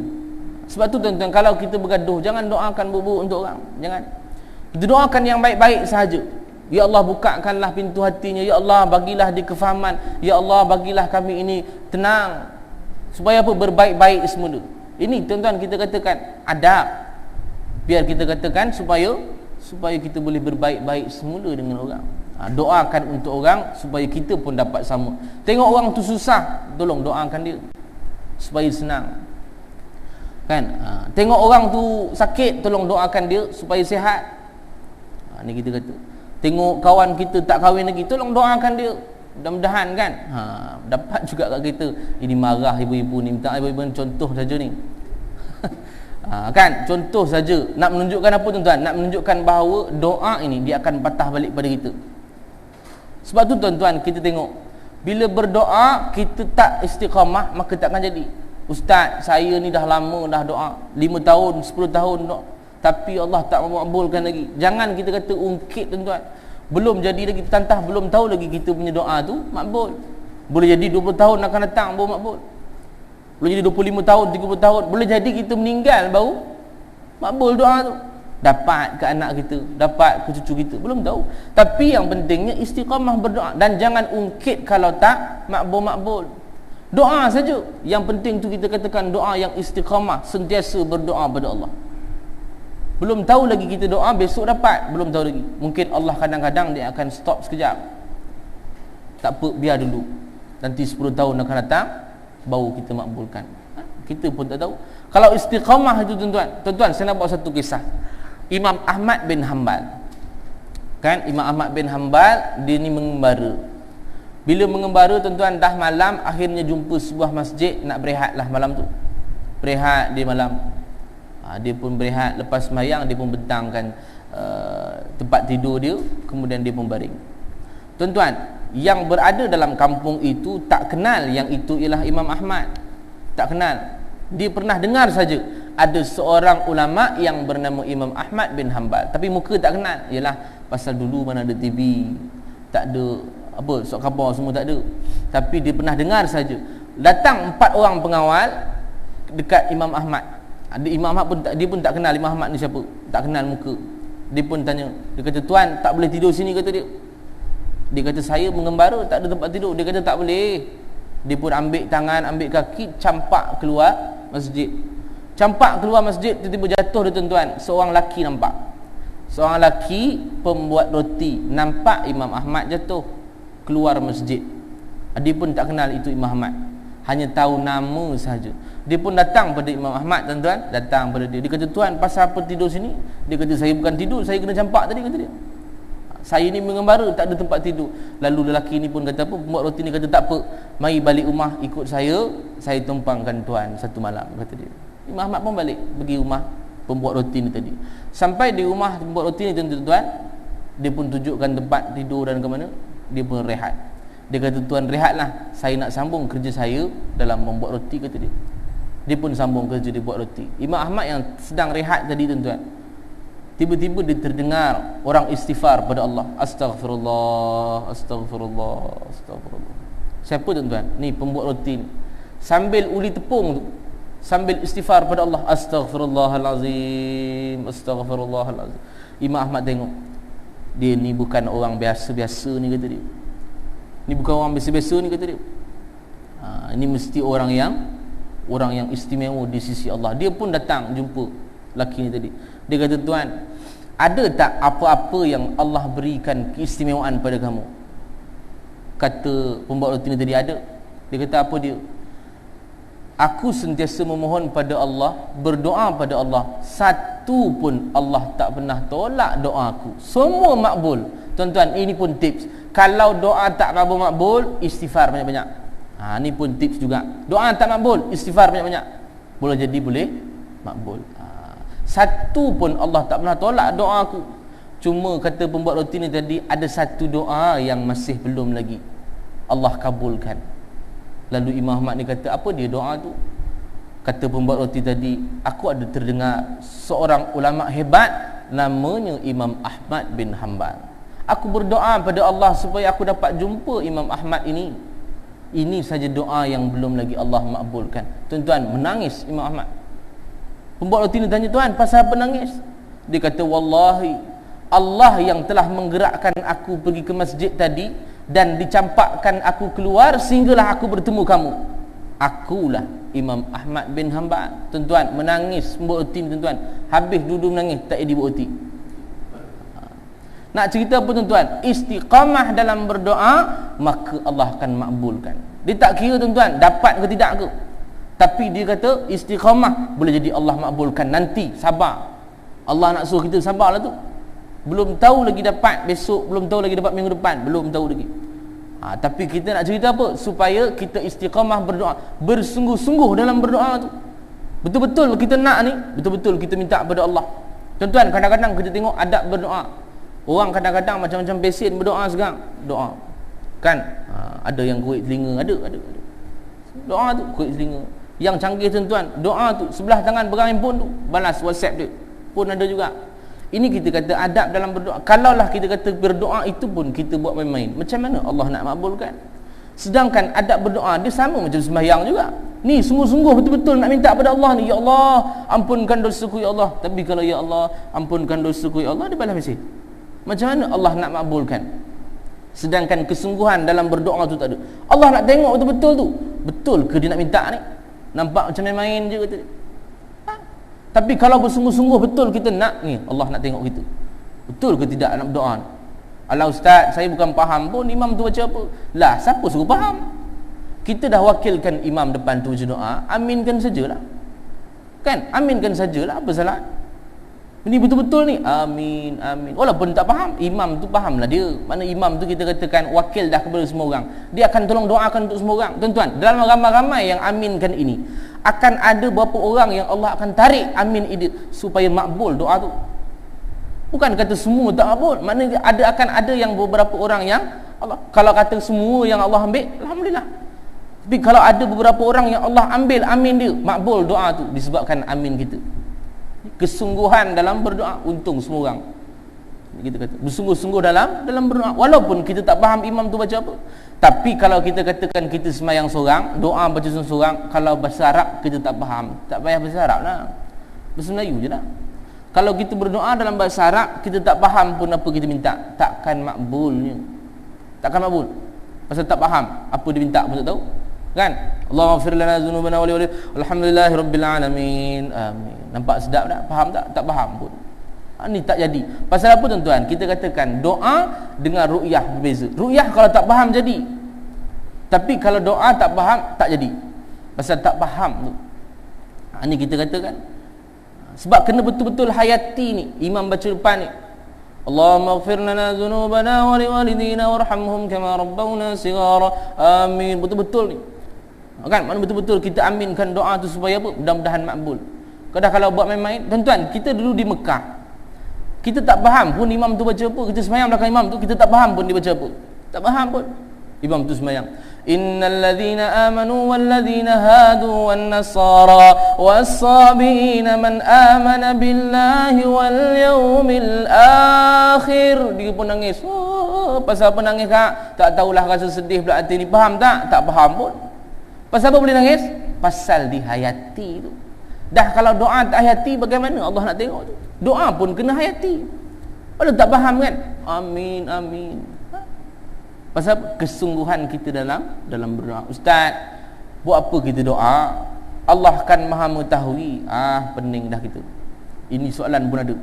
Sebab tu tuan-tuan, kalau kita bergaduh, jangan doakan buruk-buruk untuk orang. Jangan. Kita doakan yang baik-baik sahaja. Ya Allah, bukakanlah pintu hatinya. Ya Allah, bagilah dia kefahaman. Ya Allah, bagilah kami ini tenang. Supaya apa? Berbaik-baik semula. Ini tuan-tuan kita katakan adab. Biar kita katakan supaya kita boleh berbaik-baik semula dengan orang. Doakan untuk orang supaya kita pun dapat sama. Tengok orang tu susah, tolong doakan dia supaya senang. Kan? Tengok orang tu sakit, tolong doakan dia supaya sihat. Ni kita kata. Tengok kawan kita tak kahwin lagi, tolong doakan dia. Mudah-mudahan kan dapat juga kat kita. Ini marah ibu-ibu ni, minta ibu-ibu contoh saja ni. Kan, contoh saja. Nak menunjukkan apa tuan-tuan? Nak menunjukkan bahawa doa ini dia akan patah balik pada kita. Sebab tu tuan-tuan, kita tengok bila berdoa kita tak istiqamah, maka takkan jadi. Ustaz, saya ni dah lama dah doa, 5 tahun, 10 tahun doa, tapi Allah tak makbulkan lagi. Jangan kita kata ungkit tuan-tuan. Belum jadi lagi, tantah belum tahu lagi kita punya doa tu makbul. Boleh jadi 20 tahun akan datang baru makbul. Boleh jadi 25 tahun, 30 tahun. Boleh jadi kita meninggal baru makbul doa tu. Dapat ke anak kita, dapat ke cucu kita, belum tahu. Tapi yang pentingnya istiqamah berdoa. Dan jangan ungkit kalau tak makbul-makbul. Doa saja. Yang penting tu kita katakan doa yang istiqamah, sentiasa berdoa pada Allah. Belum tahu lagi kita doa, besok dapat, belum tahu lagi. Mungkin Allah kadang-kadang dia akan stop sekejap. Tak apa, biar dulu. Nanti 10 tahun akan datang, baru kita makbulkan. Kita pun tak tahu. Kalau istiqamah itu tuan-tuan, saya nak buat satu kisah. Imam Ahmad bin Hanbal. Kan, Imam Ahmad bin Hanbal, dia ni mengembara. Bila mengembara tuan-tuan, dah malam, akhirnya jumpa sebuah masjid, nak berehatlah malam tu. Berehat dia malam. Dia pun berehat, lepas sembahyang dia pun bentangkan tempat tidur dia, kemudian dia pun baring. Tuan-tuan, yang berada dalam kampung itu tak kenal yang itu ialah Imam Ahmad. Tak kenal. Dia pernah dengar saja ada seorang ulama yang bernama Imam Ahmad bin Hanbal, tapi muka tak kenal. Ialah pasal dulu mana ada TV, tak ada apa, surat khabar semua tak ada. Tapi dia pernah dengar saja. Datang 4 orang pengawal dekat Imam Ahmad. Ada Imam Ahmad pun dia pun tak kenal Imam Ahmad ni siapa, tak kenal muka. Dia pun tanya, dia kata, "Tuan, tak boleh tidur sini," kata dia. Dia kata, "Saya mengembara, tak ada tempat tidur." Dia kata, "Tak boleh." Dia pun ambil tangan, ambil kaki, campak keluar masjid. Campak keluar masjid, tiba-tiba jatuh dia tuan-tuan. Seorang lelaki nampak. Seorang lelaki pembuat roti nampak Imam Ahmad jatuh keluar masjid. Dia pun tak kenal itu Imam Ahmad, hanya tahu nama sahaja. Dia pun datang pada Imam Ahmad tuan-tuan, datang pada dia. Dia kata, "Tuan, pasal apa tidur sini?" Dia kata, "Saya bukan tidur, saya kena campak tadi," kata dia. "Saya ni mengembara, tak ada tempat tidur." Lalu lelaki ni pun kata apa? Pembuat roti ni kata, "Tak apa, mari balik rumah ikut saya tumpangkan tuan satu malam," kata dia. Imam Ahmad pun balik pergi rumah pembuat roti ni tadi. Sampai di rumah pembuat roti ni tuan-tuan, dia pun tunjukkan tempat tidur dan ke mana. Dia pun rehat. Dia kata, "Tuan rehatlah, saya nak sambung kerja saya dalam membuat roti," kata dia. Dia pun sambung kerja dia buat roti. Imam Ahmad yang sedang rehat tadi tuan-tuan, tiba-tiba dia terdengar orang istighfar pada Allah. Astaghfirullah, astaghfirullah, astaghfirullah. Siapa tuan-tuan? Ni pembuat roti ni. Sambil uli tepung tu, sambil istighfar pada Allah. Astaghfirullahalazim, astaghfirullahalazim. Imam Ahmad tengok, dia ni bukan orang biasa-biasa ni, kata dia. Ni bukan orang biasa-biasa ni, kata dia. Ini mesti orang yang istimewa di sisi Allah. Dia pun datang jumpa lelaki ni tadi. Dia kata, "Tuan, ada tak apa-apa yang Allah berikan keistimewaan pada kamu?" Kata pembuat roti ni tadi, "Ada." Dia kata, "Apa dia?" "Aku sentiasa memohon pada Allah, berdoa pada Allah, satu pun Allah tak pernah tolak doa aku. Semua makbul." Tuan-tuan, ini pun tips. Kalau doa tak makbul, istighfar banyak-banyak. Ni pun tips juga. Doa tak makbul, istighfar banyak-banyak. Boleh jadi boleh makbul. Satu pun Allah tak pernah tolak doa aku. Cuma kata pembuat roti ni tadi, ada satu doa yang masih belum lagi Allah kabulkan. Lalu Imam Ahmad ni kata, "Apa dia doa tu?" Kata pembuat roti tadi, "Aku ada terdengar seorang ulama hebat namanya Imam Ahmad bin Hanbal. Aku berdoa pada Allah supaya aku dapat jumpa Imam Ahmad ini. Ini saja doa yang belum lagi Allah makbulkan." Tuan-tuan, menangis Imam Ahmad. Pembuat roti ni tanya, "Tuan, pasal apa nangis?" Dia kata, "Wallahi, Allah yang telah menggerakkan aku pergi ke masjid tadi dan dicampakkan aku keluar sehinggalah aku bertemu kamu. Akulah Imam Ahmad bin Hanbal." Tuan-tuan, menangis pembuat roti ni tuan-tuan. Habis duduk menangis, tak jadi buat roti. Nak cerita apa tuan-tuan? Istiqamah dalam berdoa, maka Allah akan makbulkan. Dia tak kira tuan-tuan dapat ke tidak ke, tapi dia kata istiqamah boleh jadi Allah makbulkan. Nanti sabar, Allah nak suruh kita sabarlah tu. Belum tahu lagi dapat besok, belum tahu lagi dapat minggu depan, belum tahu lagi. Tapi kita nak cerita apa? Supaya kita istiqamah berdoa, bersungguh-sungguh dalam berdoa tu. Betul-betul kita nak ni, betul-betul kita minta kepada Allah. Tuan-tuan, kadang-kadang kita tengok adab berdoa. Orang kadang-kadang macam-macam pesen berdoa sekarang. Doa kan, ada yang kuik telinga, ada. Doa tu kuik telinga. Yang canggih tuan-tuan, doa tu sebelah tangan pegang handphone tu, balas WhatsApp dia pun ada juga. Ini kita kata adab dalam berdoa. Kalaulah kita kata berdoa itu pun kita buat main-main, macam mana Allah nak makbulkan? Sedangkan adab berdoa dia sama macam sembahyang juga. Ni sungguh-sungguh betul-betul nak minta pada Allah ni, "Ya Allah, ampunkan dosaku ya Allah." Tapi kalau "Ya Allah, ampunkan dosaku ya Allah," dia balas mesej. Macam mana Allah nak makbulkan? Sedangkan kesungguhan dalam berdoa tu tak ada. Allah nak tengok betul-betul tu. Betul ke dia nak minta ni? Nampak macam main-main je, kata dia. Tapi kalau bersungguh-sungguh betul kita nak ni, Allah nak tengok kita. Betul ke tidak nak berdoa ni? "Alah ustaz, saya bukan faham pun imam tu baca apa." Lah, siapa suruh faham? Kita dah wakilkan imam depan tu baca doa, aminkan sajalah. Kan? Aminkan sajalah, apa salah? Ini betul-betul ni, amin, amin. Walaupun tak faham, imam tu fahamlah dia. Mana imam tu kita katakan wakil dah kepada semua orang. Dia akan tolong doakan untuk semua orang. Tuan-tuan, dalam ramai-ramai yang aminkan ini, akan ada beberapa orang yang Allah akan tarik amin ini supaya makbul doa tu. Bukan kata semua tak makbul. Maknanya akan ada yang beberapa orang yang Allah, kalau kata semua yang Allah ambil, alhamdulillah. Tapi kalau ada beberapa orang yang Allah ambil amin dia, makbul doa tu disebabkan amin kita. Kesungguhan dalam berdoa, untung semua orang. Kita kata bersungguh-sungguh dalam berdoa, walaupun kita tak faham imam tu baca apa. Tapi kalau kita katakan kita sembahyang seorang, doa baca seorang, kalau bahasa Arab kita tak faham, tak payah bahasa Arab lah, bahasa Melayu je lah. Kalau kita berdoa dalam bahasa Arab, kita tak faham pun apa kita minta, takkan makbulnya. Takkan makbul. Pasal tak faham apa dia minta pun tak tahu. Kan? Allahumma ighfir lana dzunubana wa li walhamdulillahirabbil alamin. Amin. Nampak sedap tak? Faham tak? Tak faham pun. Ni tak jadi. Pasal apa tuan-tuan? Kita katakan doa dengan ru'yah berbeza. Ru'yah kalau tak faham jadi. Tapi kalau doa tak faham tak jadi. Pasal tak faham tu. Ni kita katakan. Sebab kena betul-betul hayati ni. Imam baca depan ni. Allahumma ighfir lana dzunubana wa li walidina warhamhum kama rabbawna shighara. Amin. Betul-betul ni. Kan? Mana betul-betul kita aminkan doa tu supaya apa? Mudah-mudahan makbul. Kalau buat main-main, tuan-tuan, kita dulu di Mekah. Kita tak faham pun imam tu baca apa. Kita sembahyang belakang imam tu, kita tak faham pun dia baca apa. Tak faham pun. Imam tu sembahyang. Innal ladzina amanu wal ladzina hadu wan nasara was-sabiina man amana billahi wal yawmil akhir. Dia pun nangis. Oh, pasal apa nangis kak? Tak tahulah, rasa sedih pula hati ni. Faham tak? Tak faham pun. Pasal apa boleh nangis? Pasal dihayati tu. Dah kalau doa tak hayati, bagaimana Allah nak tengok tu? Doa pun kena hayati. Kalau tak faham kan? Amin, amin. Pasal kesungguhan kita dalam berdoa. Ustaz, buat apa kita doa? Allah kan maha mengetahui. Pening dah kita. Ini soalan pun ada.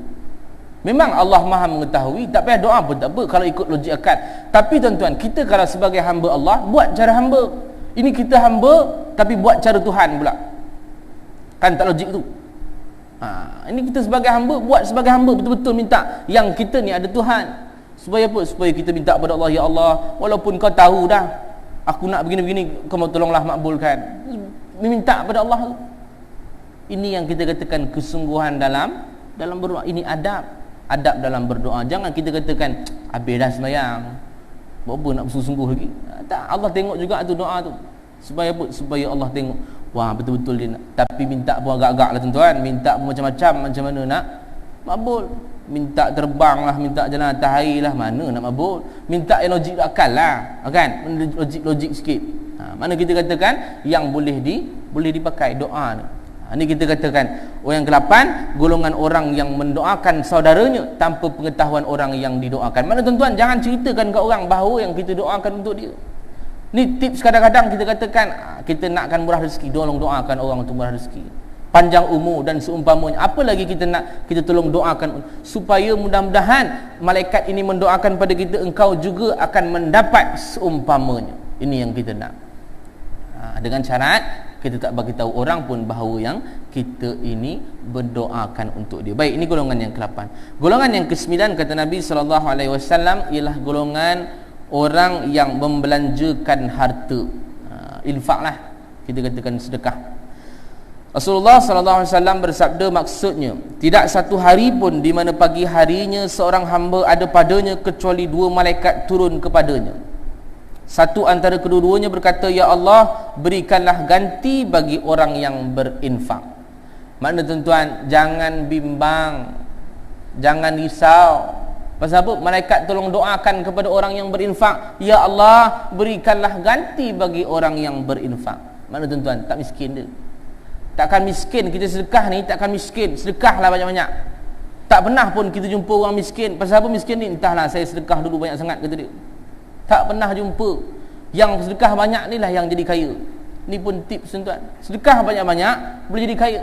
Memang Allah maha mengetahui, tak payah doa pun tak apa kalau ikut logik akal. Tapi tuan-tuan, kita kalau sebagai hamba Allah, buat cara hamba. Ini kita hamba tapi buat cara Tuhan pula. Kan tak logik tu. Ini kita sebagai hamba, buat sebagai hamba, betul-betul minta yang kita ni ada Tuhan. Supaya apa? Supaya kita minta kepada Allah, ya Allah, walaupun kau tahu dah aku nak begini-begini, kau tolonglah makbulkan. Minta kepada Allah. Ini yang kita katakan kesungguhan dalam berdoa. Ini adab dalam berdoa. Jangan kita katakan habis dah sembahyang, buat apa nak bersungguh lagi. Tak, Allah tengok juga tu doa tu. Supaya apa? Supaya Allah tengok, wah betul-betul dia nak. Tapi minta pun agak-agak lah tuan-tuan. Minta pun macam-macam, macam mana nak makbul. Minta terbang lah, minta jalan atas air lah, mana nak makbul. Minta yang logik akal lah, kan? Logik sikit. Mana kita katakan yang boleh dipakai doa ni. Ini kita katakan orang yang ke-8, golongan orang yang mendoakan saudaranya tanpa pengetahuan orang yang didoakan. Mana tuan-tuan, jangan ceritakan ke orang bahawa yang kita doakan untuk dia. Ni tips kadang-kadang kita katakan, kita nakkan murah rezeki, tolong doakan orang untuk murah rezeki, panjang umur dan seumpamanya. Apa lagi kita nak, kita tolong doakan supaya mudah-mudahan malaikat ini mendoakan pada kita, engkau juga akan mendapat seumpamanya. Ini yang kita nak. Dengan syarat kita tak bagi tahu orang pun bahawa yang kita ini berdoakan untuk dia. Baik, ini golongan yang ke-8. Golongan yang ke-9 kata Nabi SAW ialah golongan orang yang membelanjakan harta. Infak lah, kita katakan sedekah. Rasulullah SAW bersabda, maksudnya tidak satu hari pun di mana pagi harinya seorang hamba ada padanya kecuali 2 malaikat turun kepadanya. Satu antara kedua-duanya berkata, ya Allah, berikanlah ganti bagi orang yang berinfak. Makna tuan-tuan, jangan bimbang, jangan risau. Pasal apa? Malaikat tolong doakan kepada orang yang berinfak, ya Allah, berikanlah ganti bagi orang yang berinfak. Makna tuan-tuan, tak miskin dia. Takkan miskin kita sedekah ni, takkan miskin. Sedekahlah banyak-banyak. Tak pernah pun kita jumpa orang miskin. Pasal apa miskin ni? Entahlah, saya sedekah dulu banyak sangat, kata dia. Tak pernah jumpa. Yang sedekah banyak ni lah yang jadi kaya. Ni pun tips tuan-tuan. Sedekah banyak-banyak boleh jadi kaya.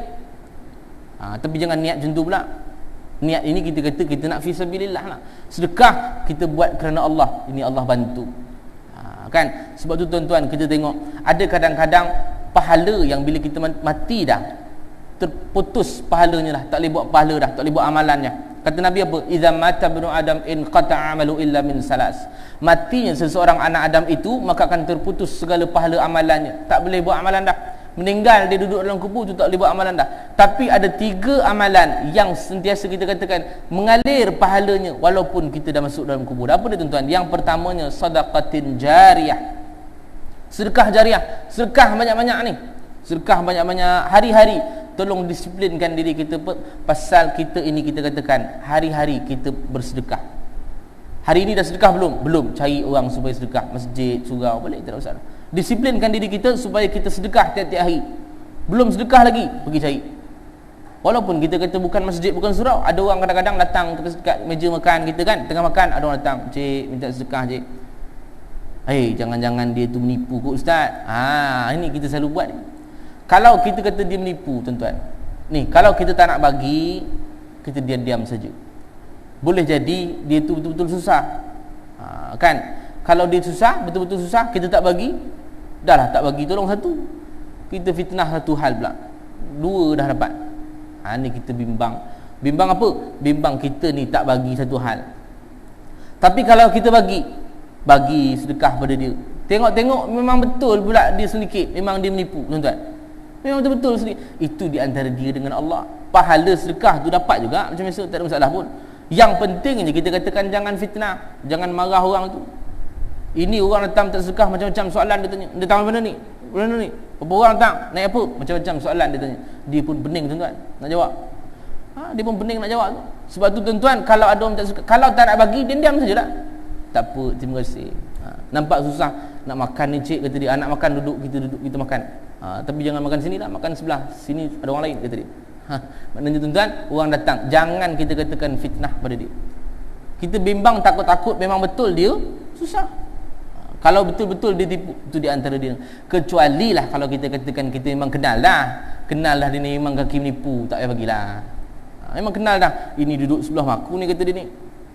Tapi jangan niat macam tu pula. Niat ini kita kata kita nak fisabilillah lah. Sedekah kita buat kerana Allah. Ini Allah bantu. Kan? Sebab tu tuan-tuan, kita tengok ada kadang-kadang pahala yang bila kita mati dah, terputus pahalanya lah, tak boleh buat pahala dah, tak boleh buat amalannya. Kata Nabi apa? Idza mata ibnu adam in qata'a amalu illa min salas. Matinya seseorang anak Adam itu, maka akan terputus segala pahala amalannya. Tak boleh buat amalan dah. Meninggal dia duduk dalam kubur tu, tak boleh buat amalan dah. Tapi ada 3 amalan yang sentiasa kita katakan mengalir pahalanya walaupun kita dah masuk dalam kubur. Apa dia tuan-tuan? Yang pertamanya sadaqatin jariyah. Sedekah jariah. Sedekah banyak-banyak ni. Sedekah banyak-banyak hari-hari. Tolong disiplinkan diri kita pasal kita ini, kita katakan hari-hari kita bersedekah. Hari ini dah sedekah belum? Belum. Cari orang supaya sedekah. Masjid, surau, boleh, tak usah. Disiplinkan diri kita supaya kita sedekah tiap-tiap hari. Belum sedekah lagi, pergi cari. Walaupun kita kata bukan masjid, bukan surau, ada orang kadang-kadang datang dekat meja makan kita kan, tengah makan, ada orang datang, cik minta sedekah cik. Jangan-jangan dia tu menipu kot ustaz. Ini kita selalu buat ni. Kalau kita kata dia menipu, tuan-tuan, ni kalau kita tak nak bagi, kita diam-diam saja. Boleh jadi dia tu betul-betul susah. Kan? Kalau dia susah, betul-betul susah, kita tak bagi, dah lah tak bagi, tolong satu, kita fitnah satu hal pula, dua dah dapat. Ni kita bimbang. Bimbang apa? Bimbang kita ni tak bagi satu hal. Tapi kalau kita bagi sedekah pada dia, tengok-tengok memang betul pula dia sedikit, memang dia menipu, tuan-tuan, memang betul-betul sedikit, itu di antara dia dengan Allah. Pahala sedekah tu dapat juga macam biasa, tak ada masalah pun. Yang penting je kita katakan jangan fitnah, jangan marah orang tu. Ini orang datang tak sedekah, macam-macam soalan dia tanya. Dia datang mana ni? Mana ni? Berapa orang datang? Naik apa? Macam-macam soalan dia tanya. Dia pun pening, tuan-tuan, nak jawab. Dia pun pening nak jawab tu. Sebab tu, tuan-tuan, kalau ada orang tak suka, kalau tak nak bagi, diam sajalah. Tak apa, terima kasih. Nampak susah nak makan ni cik, kata dia. Nak makan, duduk, kita makan. Tapi jangan makan sini lah, makan sebelah. Sini ada orang lain, kata dia. Maknanya, tuan-tuan, orang datang, jangan kita katakan fitnah pada dia. Kita bimbang, takut-takut memang betul dia susah. Kalau betul-betul dia tipu, itu di antara dia. Kecuali lah kalau kita katakan kita memang kenal dah dia ni memang kaki menipu, tak payah bagilah. Memang kenal dah, ini duduk sebelah aku ni, kata dia ni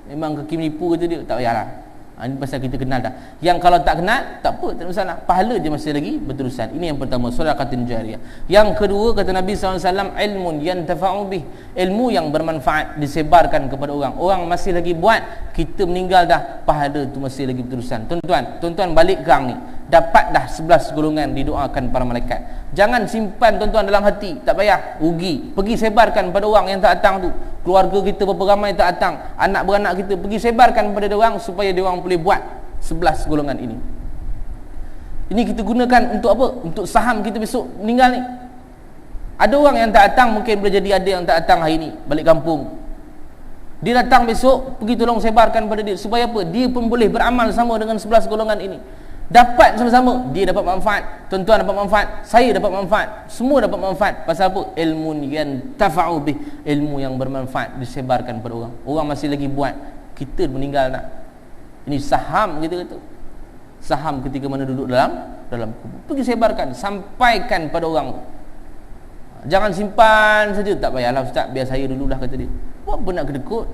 memang kaki menipu, kata dia, tak payahlah. Ini pasal kita kenal dah. Yang kalau tak kenal, tak apa, tak ada masalah, pahala dia masih lagi berterusan. Ini yang pertama, sedekahun jariyah. Yang kedua, kata Nabi SAW, ilmun yantafa'u bih, ilmu yang bermanfaat disebarkan kepada orang. Orang masih lagi buat, kita meninggal dah, pahala tu masih lagi berterusan. Tuan-tuan balik gang ni, dapat dah 11 golongan didoakan para malaikat. Jangan simpan, tuan-tuan, dalam hati, tak payah rugi, pergi sebarkan pada orang yang tak datang tu. Keluarga kita berapa ramai tak datang, anak beranak kita, pergi sebarkan pada dia orang supaya dia orang boleh buat 11 golongan ini. Ini kita gunakan untuk apa? Untuk saham kita besok meninggal ni. Ada orang yang tak datang, mungkin boleh jadi ada yang tak datang hari ni, balik kampung. Dia datang besok, pergi tolong sebarkan pada dia, supaya apa? Dia pun boleh beramal sama dengan 11 golongan ini. Dapat sama-sama, dia dapat manfaat, tuan-tuan dapat manfaat, saya dapat manfaat, semua dapat manfaat. Pasal apa? Ilmun yantafa'u bih, ilmu yang bermanfaat disebarkan pada orang. Orang masih lagi buat, kita meninggal nak. Ini saham, kita kata. Saham ketika mana duduk dalam kubur. Pergi sebarkan, sampaikan pada orang. Jangan simpan saja, tak payahlah ustaz, biar saya dululah, kata dia. Buat apa nak kedekut?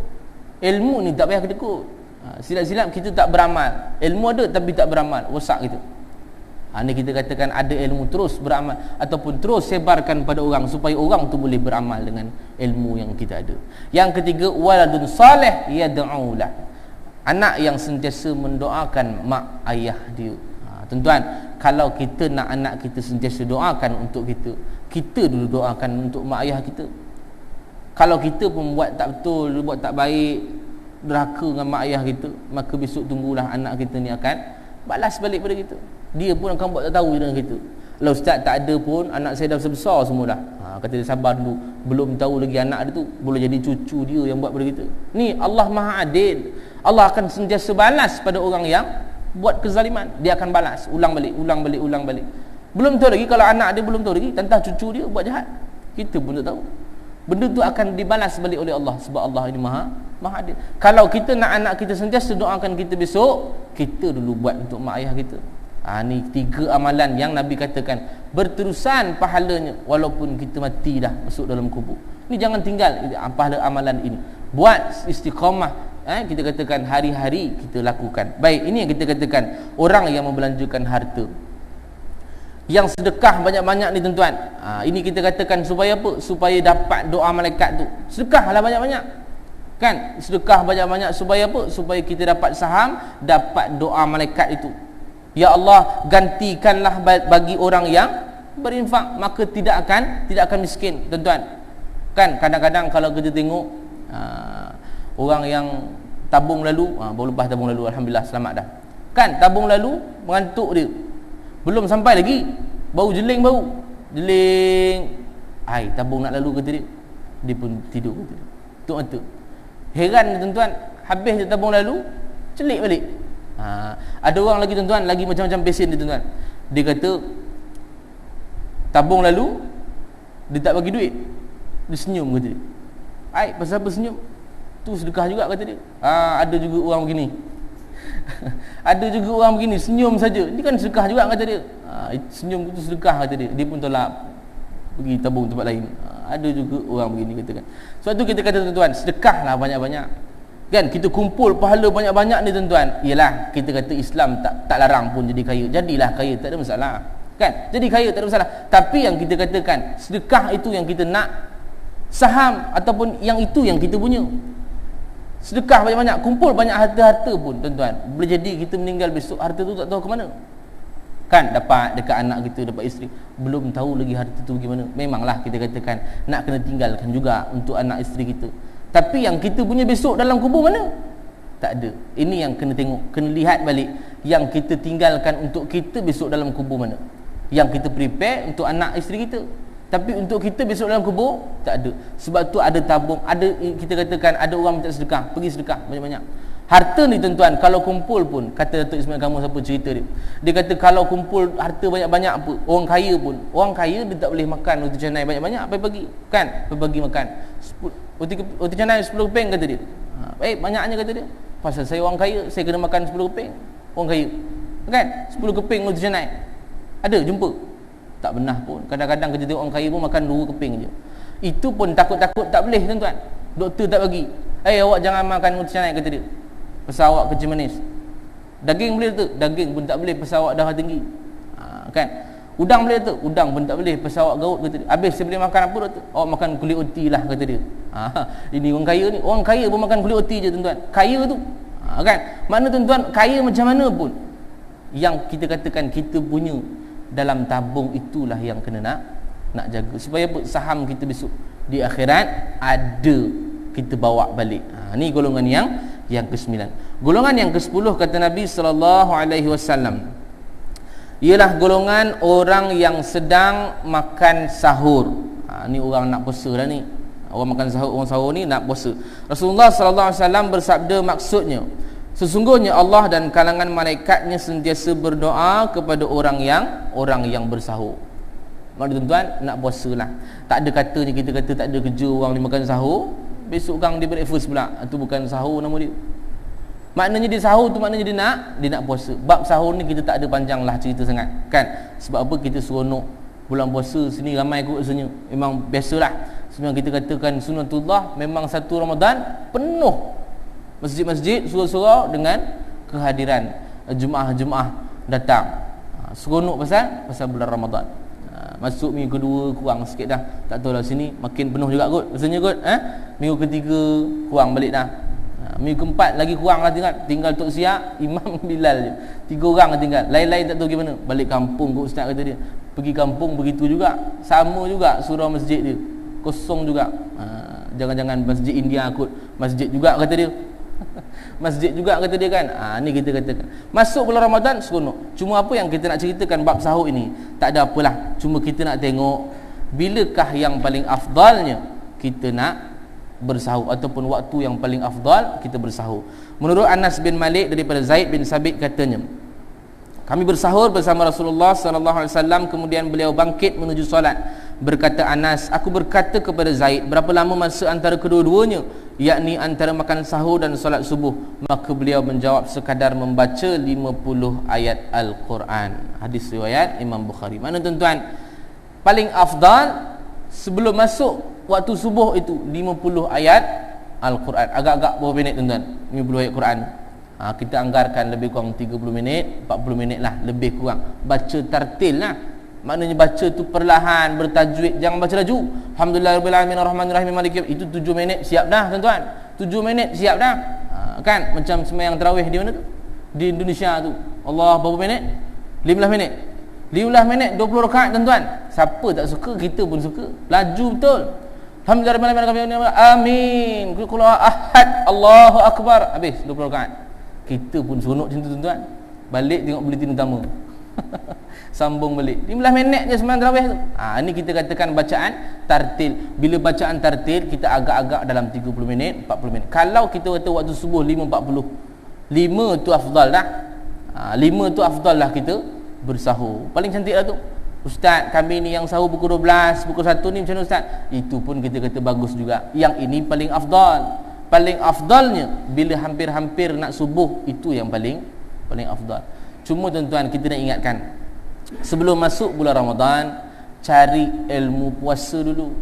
Ilmu ni tak payah kedekut. Silap-silap kita tak beramal. Ilmu ada tapi tak beramal, rosak kita. Ini kita katakan ada ilmu, terus beramal, ataupun terus sebarkan pada orang supaya orang tu boleh beramal dengan ilmu yang kita ada. Yang ketiga, waladun salih yad'ulah, anak yang sentiasa mendoakan mak ayah dia. Tuan-tuan, kalau kita nak anak kita sentiasa doakan untuk kita, kita dulu doakan untuk mak ayah kita. Kalau kita pun buat tak betul, buat tak baik, derhaka dengan mak ayah kita, maka besok tunggulah anak kita ni akan balas balik pada kita. Dia pun akan buat tak tahu dengan kita. Kalau ustaz tak ada pun, anak saya dah besar semua dah. Kata dia, sabar dulu, belum tahu lagi anak dia tu boleh jadi cucu dia yang buat pada kita. Ni Allah Maha Adil. Allah akan sentiasa balas pada orang yang buat kezaliman. Dia akan balas, ulang balik. Belum tahu lagi, kalau anak dia belum tahu lagi, tentang cucu dia buat jahat, kita pun tak tahu. Benda tu akan dibalas balik oleh Allah, sebab Allah ini Maha Adil. Kalau kita nak anak kita sentiasa doakan kita besok, kita dulu buat untuk mak ayah kita. Ni 3 amalan yang Nabi katakan berterusan pahalanya walaupun kita mati dah masuk dalam kubur. Ni jangan tinggal pahala amalan ini. Buat istiqamah, kita katakan hari-hari kita lakukan. Baik, ini yang kita katakan orang yang membelanjakan harta, yang sedekah banyak-banyak ni, tuan-tuan. Ini kita katakan supaya apa? Supaya dapat doa malaikat tu. Sedekahlah banyak-banyak, kan? Sedekah banyak-banyak supaya apa? Supaya kita dapat saham, dapat doa malaikat itu. Ya Allah, gantikanlah bagi orang yang berinfak, maka tidak akan miskin, tuan-tuan. Kan kadang-kadang kalau kita tengok orang yang tabung lalu, baru lepas tabung lalu, alhamdulillah selamat dah. Kan tabung lalu, mengantuk dia, belum sampai lagi, baru jeling. Tabung nak lalu, kata dia pun tidur, kata dia, tutup mata. Heran, tuan-tuan, habis dia tabung lalu, celik balik. Ada orang lagi, tuan-tuan, lagi macam-macam pesen dia, tuan-tuan. Dia kata tabung lalu, dia tak bagi duit, dia senyum, kata dia. Pasal apa senyum? Tu sedekah juga, kata dia. Ada juga orang begini. Ada juga orang begini, senyum saja. Ini kan sedekah juga kata dia. Senyum itu sedekah kata dia. Dia pun tolak pergi tabung tempat lain. Ada juga orang begini katakan. Sebab tu kita kata tuan-tuan, sedekahlah banyak-banyak. Kan kita kumpul pahala banyak-banyak ni tuan-tuan. Iyalah kita kata Islam tak larang pun jadi kaya. Jadilah kaya, tak ada masalah. Kan? Jadi kaya tak ada masalah. Tapi yang kita katakan sedekah itu yang kita nak, saham ataupun yang itu yang kita punya. Sedekah banyak-banyak, kumpul banyak harta-harta pun tuan-tuan, boleh jadi kita meninggal besok harta tu tak tahu ke mana. Kan dapat dekat anak kita, dapat isteri, belum tahu lagi harta tu bagaimana. Memanglah kita katakan nak kena tinggalkan juga untuk anak isteri kita. Tapi yang kita punya besok dalam kubur mana? Tak ada. Ini yang kena tengok, kena lihat balik yang kita tinggalkan untuk kita besok dalam kubur mana. Yang kita prepare untuk anak isteri kita. Tapi untuk kita besok dalam kubur tak ada. Sebab tu ada tabung, ada kita katakan ada orang minta sedekah, pergi sedekah banyak-banyak. Harta ni tuan-tuan kalau kumpul pun, kata Datuk Ismail Kamu siapa cerita dia. Dia kata kalau kumpul harta banyak-banyak apa, orang kaya pun, orang kaya dia tak boleh makan roti canai banyak-banyak pagi-pagi. Kan? Pagi makan roti canai 10 keping kata dia. Banyaknya kata dia. Pasal saya orang kaya, saya kena makan 10 keping. Orang kaya. Kan? 10 keping roti canai. Ada jumpa? Tak benar pun. Kadang-kadang kita tengok orang kaya pun makan 2 keping je. Itu pun takut-takut tak boleh tuan-tuan. Doktor tak bagi. Awak jangan makan roti canai kata dia. Pasal awak kencing manis. Daging boleh tu? Daging pun tak boleh pasal awak darah tinggi. Kan? Udang boleh tu? Udang pun tak boleh pasal awak gaut kata dia. Habis saya boleh makan apa doktor? Awak makan kulit roti lah kata dia. Ini orang kaya ni. Orang kaya pun makan kulit roti je tuan-tuan. Kaya tu. Kan? Makna tuan-tuan kaya macam mana pun, yang kita katakan kita punya dalam tabung itulah yang kena nak jaga. Supaya apa? Saham kita besok di akhirat ada, kita bawa balik. Ni golongan yang ke-9. Golongan yang ke-10 kata Nabi sallallahu alaihi wasallam, ialah golongan orang yang sedang makan sahur. Ni orang nak puasa dah ni. Orang makan sahur, orang sahur ni nak puasa. Rasulullah sallallahu alaihi wasallam bersabda, maksudnya sesungguhnya Allah dan kalangan malaikatnya sentiasa berdoa kepada orang yang bersahur. Maksud tuan-tuan nak puasalah. Tak ada katanya kita kata tak ada kerja orang ni makan sahur, besok gang dia breakfast pula. Itu bukan sahur nama dia. Maknanya dia sahur tu maknanya dia nak puasa. Bab sahur ni kita tak ada panjanglah cerita sangat, kan? Sebab apa? Kita seronok bulan puasa sini ramai kot rasanya. Memang biasalah. Sebenarnya kita katakan sunatullah, memang satu Ramadan penuh masjid-masjid surau-surau dengan kehadiran jemaah-jemaah datang. Seronok pasal bulan Ramadan. Masuk minggu kedua kurang sikit dah. Tak tahulah sini makin penuh juga kot rasanya kot. Minggu ketiga kurang balik dah. Minggu keempat lagi kurang lah tinggal Tok Siap, Imam Bilal je. 3 orang tinggal. Lain-lain tak tahu gimana. Balik kampung kot ustaz kata dia. Pergi kampung begitu juga. Sama juga surau masjid dia. Kosong juga. Jangan-jangan masjid India kot. Masjid juga kata dia. Masjid juga kata dia kan. Ni kita katakan masuk bulan Ramadan seronok. Cuma apa yang kita nak ceritakan bab sahur ini, tak ada apalah. Cuma kita nak tengok bilakah yang paling afdalnya kita nak bersahur, ataupun waktu yang paling afdal kita bersahur. Menurut Anas bin Malik daripada Zaid bin Sabit katanya, kami bersahur bersama Rasulullah sallallahu alaihi wasallam, kemudian beliau bangkit menuju solat. Berkata Anas, aku berkata kepada Zaid, berapa lama masa antara kedua-duanya, yakni antara makan sahur dan solat subuh? Maka beliau menjawab, sekadar membaca 50 ayat Al-Quran. Hadis riwayat Imam Bukhari. Mana tuan-tuan, paling afdal sebelum masuk waktu subuh itu 50 ayat Al-Quran. Agak-agak berapa minit tuan-tuan 50 ayat Quran? Kita anggarkan lebih kurang 30 minit 40 minit lah, lebih kurang. Baca tartil lah. Maknanya baca tu perlahan, bertajwid, jangan baca laju. Alhamdulillahirabbil alamin arrahmanir rahim maliki. Itu 7 minit siap dah tuan-tuan. 7 minit siap dah. Kan macam sembahyang tarawih di mana tu? Di Indonesia tu. Allah berapa minit? 15 minit. 15 minit 20 rakaat tuan-tuan. Siapa tak suka? Kita pun suka. Laju betul. Alhamdulillahirabbil alamin amin. Qul ahad Allahu akbar. Habis 20 rakaat. Kita pun seronok macam tu tuan-tuan. Balik tengok buletin utama. Sambung balik 15 minit je sembahyang tarawih tu. Ini kita katakan bacaan tartil. Bila bacaan tartil kita agak-agak dalam 30 minit 40 minit. Kalau kita kata waktu subuh 5.40, 5 tu afdal dah. 5 tu afdal lah kita bersahur. Paling cantik lah tu. Ustaz, kami ni yang sahur pukul 12, pukul 1 ni macam mana ustaz? Itu pun kita kata bagus juga. Yang ini paling afdal. paling afdalnya bila hampir-hampir nak subuh, itu yang paling afdal. Cuma tuan-tuan, kita nak ingatkan, sebelum masuk bulan Ramadan, cari ilmu puasa dulu.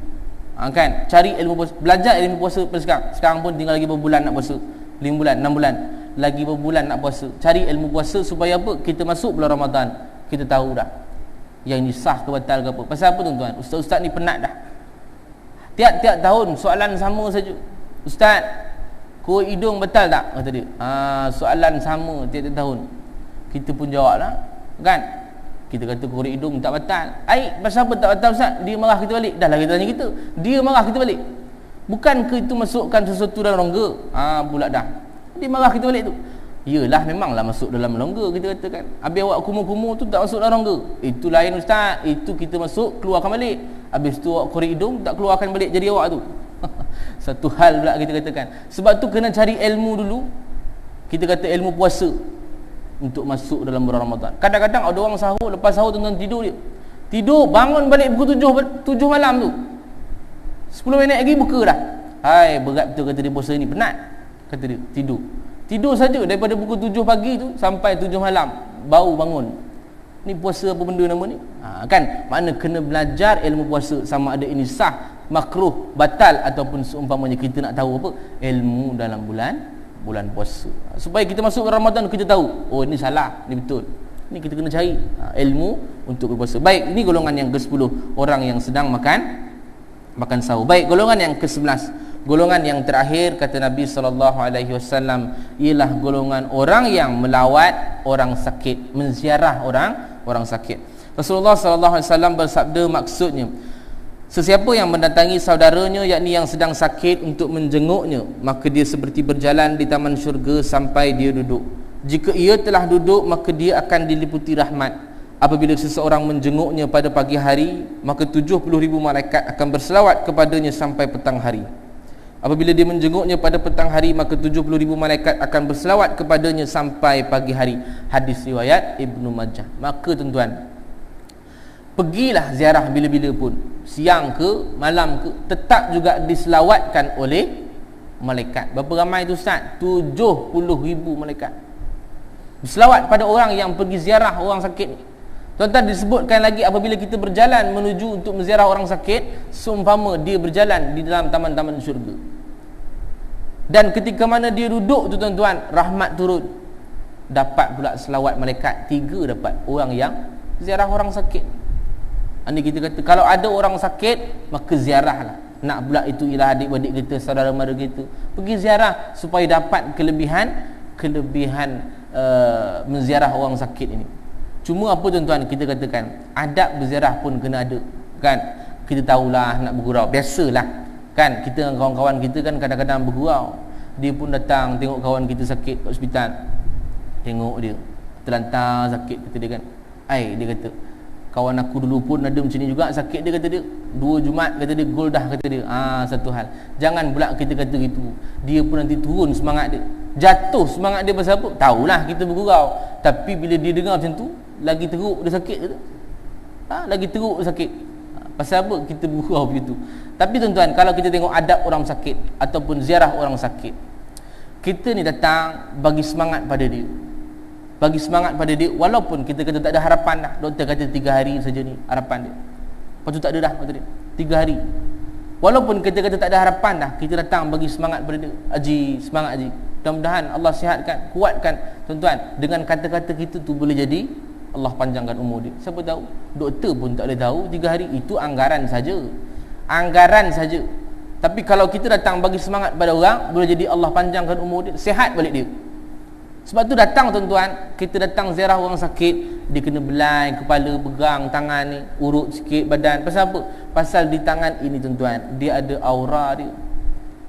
Kan? Cari ilmu puasa, belajar ilmu puasa sekarang. Sekarang pun tinggal lagi berapa bulan nak puasa? 5 bulan, 6 bulan. Lagi berapa bulan nak puasa? Cari ilmu puasa supaya apa? Kita masuk bulan Ramadan, kita tahu dah yang ini sah ke batal ke apa. Pasal apa tuan-tuan? Ustaz-ustaz ni penat dah. Tiap-tiap tahun soalan sama saja. Ustaz, kuih hidung betul tak? Kata dia. Soalan sama tiap-tiap tahun. Kita pun jawab lah, kan? Kita kata kuih hidung tak batal. Pasal apa tak batal Ustaz? Dia marah kita balik. Dah lah kita tanya kita, dia marah kita balik. Bukan ke itu masukkan sesuatu dalam rongga? Pula dah dia marah kita balik tu. Yelah, memanglah masuk dalam rongga, kita katakan. Habis awak kumur-kumur tu tak masuk dalam rongga. Itu lain Ustaz. Itu kita masuk, keluarkan balik. Habis tu awak korek hidung, tak keluarkan balik jadi awak tu. Satu hal pula kita katakan. Sebab tu kena cari ilmu dulu. Kita kata ilmu puasa untuk masuk dalam bulan Ramadan. Kadang-kadang ada orang sahur, lepas sahur tuan-tuan tidur dia. Tidur, bangun balik pukul 7 malam tu. 10 minit lagi buka dah. Hai, berat betul kata dia puasa ni, penat. Kata dia, tidur saja daripada pukul 7 pagi tu sampai 7 malam baru bangun. Ni puasa apa benda nama ni? Kan? Makna kena belajar ilmu puasa, sama ada ini sah, makruh, batal, ataupun seumpamanya kita nak tahu apa? Ilmu dalam bulan puasa. Supaya kita masuk ke Ramadan, kita tahu, oh ini salah, ni betul. Ni kita kena cari ilmu untuk berpuasa. Baik, ini golongan yang ke-10, orang yang sedang makan sahur. Baik, golongan yang ke-11, golongan yang terakhir kata Nabi SAW ialah golongan orang yang melawat orang sakit, menziarah orang sakit. Rasulullah SAW bersabda, maksudnya sesiapa yang mendatangi saudaranya yakni yang sedang sakit untuk menjenguknya, maka dia seperti berjalan di taman syurga sampai dia duduk. Jika ia telah duduk, maka dia akan diliputi rahmat. Apabila seseorang menjenguknya pada pagi hari, maka 70,000 malaikat akan berselawat kepadanya sampai petang hari. Apabila dia menjenguknya pada petang hari, maka 70,000 malaikat akan berselawat kepadanya sampai pagi hari. Hadis riwayat Ibnu Majah. Maka tuan-tuan, pergilah ziarah bila-bila pun, siang ke malam ke, tetap juga diselawatkan oleh malaikat. Berapa ramai tu Ustaz? 70,000 malaikat berselawat pada orang yang pergi ziarah orang sakit ni. Tuan-tuan, disebutkan lagi apabila kita berjalan menuju untuk menziarah orang sakit, seumpama dia berjalan di dalam taman-taman syurga. Dan ketika mana dia duduk tu tuan-tuan, rahmat turun. Dapat pula selawat malaikat, 3 dapat orang yang ziarah orang sakit. Ini kita kata, kalau ada orang sakit, maka ziarahlah. Nak pula itu ialah adik-adik kita, saudara mara kita, pergi ziarah supaya dapat kelebihan menziarah orang sakit ini. Cuma apa tuan-tuan, kita katakan adab berziarah pun kena ada, kan? Kita tahulah nak bergurau, biasalah, kan? Kita dengan kawan-kawan kita kan kadang-kadang bergurau. Dia pun datang tengok kawan kita sakit kat hospital, tengok dia terlantar sakit, kata dia kan, dia kata, kawan aku dulu pun ada macam ni juga sakit, dia kata dia 2 Jumaat, kata dia gol dah, kata dia. Satu hal, jangan pula kita kata gitu, dia pun nanti turun semangat dia, jatuh semangat dia. Pasal apa? Tahulah kita bergurau, tapi bila dia dengar macam tu, lagi teruk dia sakit, kata. Lagi teruk dia sakit. Pasal apa kita bergurau begitu? Tapi tuan-tuan, kalau kita tengok adab orang sakit ataupun ziarah orang sakit, kita ni datang bagi semangat pada dia, bagi semangat pada dia, walaupun kita kata tak ada harapan dah. Doktor kata 3 hari saja ni harapan dia, lepas tu tak ada dah, kata dia 3 hari. Walaupun kita kata tak ada harapan dah, kita datang bagi semangat pada dia. Haji, semangat Haji, mudah-mudahan Allah sihatkan, kuatkan. Tuan-tuan, dengan kata-kata kita tu boleh jadi Allah panjangkan umur dia. Siapa tahu? Doktor pun tak boleh tahu 3 hari. Itu anggaran saja, anggaran saja. Tapi kalau kita datang bagi semangat pada orang, boleh jadi Allah panjangkan umur dia, sihat balik dia. Sebab tu datang tuan-tuan, kita datang ziarah orang sakit, dia kena belai kepala, pegang tangan ni, urut sikit badan. Pasal apa? Pasal di tangan ini tuan-tuan, dia ada aura dia.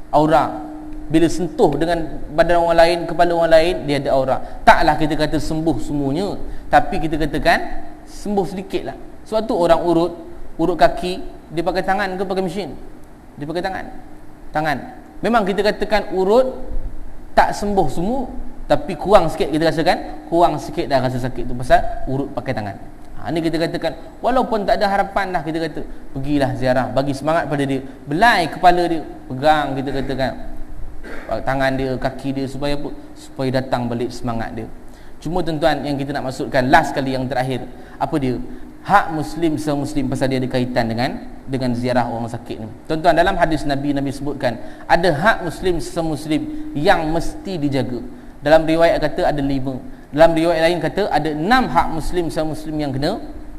Aura, bila sentuh dengan badan orang lain, kepala orang lain, dia ada aura. Taklah kita kata sembuh semuanya, tapi kita katakan sembuh sedikit lah. Sebab tu orang urut kaki, dia pakai tangan ke pakai mesin? Dia pakai tangan. Memang kita katakan urut tak sembuh semua, tapi kurang sikit, kita rasakan kurang sikit dah rasa sakit tu, pasal urut pakai tangan. Ini kita katakan walaupun tak ada harapan dah, kita kata pergilah ziarah, bagi semangat pada dia, belai kepala dia, pegang, kita katakan tangan dia, kaki dia, supaya apa? Supaya datang balik semangat dia. Cuma tuan-tuan, yang kita nak maksudkan last kali, yang terakhir, apa dia? Hak muslim se-muslim, pasal dia ada kaitan dengan ziarah orang sakit ni. Tuan-tuan, dalam hadis Nabi sebutkan ada hak muslim se-muslim yang mesti dijaga. Dalam riwayat kata ada 5. Dalam riwayat lain kata ada 6 hak muslim se-muslim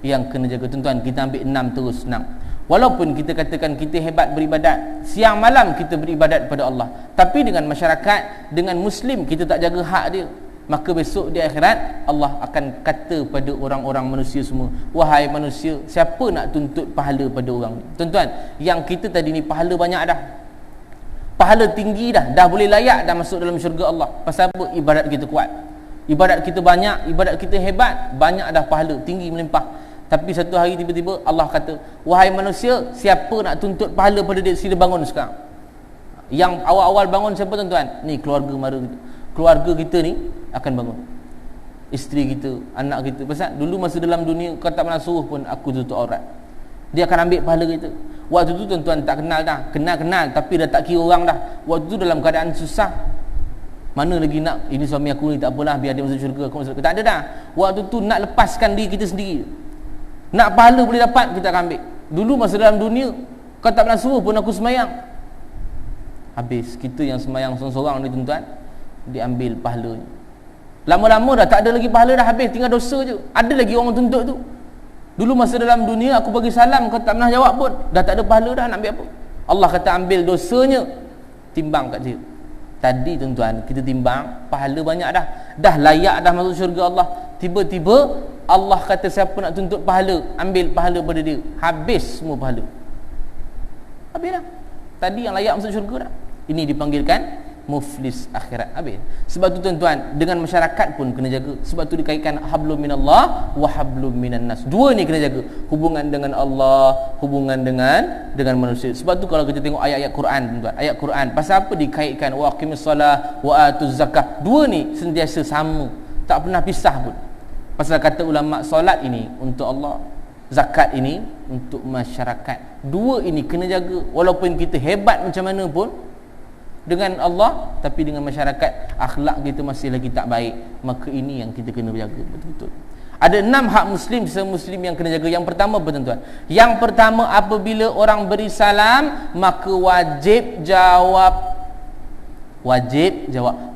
yang kena jaga. Tuan-tuan, kita ambil 6 terus, 6. Walaupun kita katakan kita hebat beribadat, siang malam kita beribadat kepada Allah, tapi dengan masyarakat, dengan muslim kita tak jaga hak dia, maka besok di akhirat Allah akan kata pada orang-orang manusia semua, wahai manusia, siapa nak tuntut pahala pada orang ni? Tuan-tuan, yang kita tadi ni pahala banyak dah, pahala tinggi dah boleh layak dah masuk dalam syurga Allah. Pasal apa? Ibadat kita kuat, ibadat kita banyak, ibadat kita hebat, banyak dah pahala tinggi melimpah. Tapi satu hari tiba-tiba Allah kata, wahai manusia, siapa nak tuntut pahala pada dia, sila bangun sekarang. Yang awal-awal bangun siapa tuan-tuan? Ni keluarga mara kita. Keluarga kita ni akan bangun, isteri kita, anak kita. Pasal dulu masa dalam dunia kau tak pernah suruh pun aku tutup aurat, dia akan ambil pahala kita. Waktu tu tuan-tuan tak kenal dah, kenal tapi dah tak kira orang dah. Waktu tu dalam keadaan susah, mana lagi nak ini suami aku ni, tak apalah biar dia masuk syurga, aku masuk syurga. Tak ada dah. Waktu tu nak lepaskan diri kita sendiri, nak pahala boleh dapat, kita akan ambil. Dulu masa dalam dunia kau tak pernah suruh pun aku semayang, habis kita yang semayang seorang-seorang ni tuan-tuan, diambil pahalanya. Lama-lama dah tak ada lagi pahala dah, habis tinggal dosa je. Ada lagi orang tuntut tu. Dulu masa dalam dunia aku bagi salam kau tak pernah jawab pun, dah tak ada pahala dah, nak ambil apa? Allah kata ambil dosanya, timbang kat dia. Tadi tuan-tuan kita timbang, pahala banyak dah layak dah masuk syurga Allah. Tiba-tiba Allah kata siapa nak tuntut pahala, ambil pahala pada dia. Habis semua pahala, habis dah. Tadi yang layak masuk syurga dah. Ini dipanggilkan muflis akhirat, habis. Sebab tu tuan-tuan, dengan masyarakat pun kena jaga. Sebab tu dikaitkan hablum minallah wa hablum minan nas. Dua ni kena jaga, hubungan dengan Allah, hubungan dengan manusia. Sebab tu kalau kita tengok ayat-ayat Quran tuan-tuan, ayat Quran pasal apa dikaitkan wa aqimis solah wa atuz zakah. Dua ni sentiasa sama, tak pernah pisah pun. Pasal kata ulama, solat ini untuk Allah, zakat ini untuk masyarakat. Dua ini kena jaga. Walaupun kita hebat macam mana pun dengan Allah, tapi dengan masyarakat akhlak kita masih lagi tak baik, maka ini yang kita kena jaga betul-betul. Ada 6 hak muslim se-muslim yang kena jaga. Yang pertama apa tuan-tuan? Yang pertama, apabila orang beri salam, maka wajib jawab.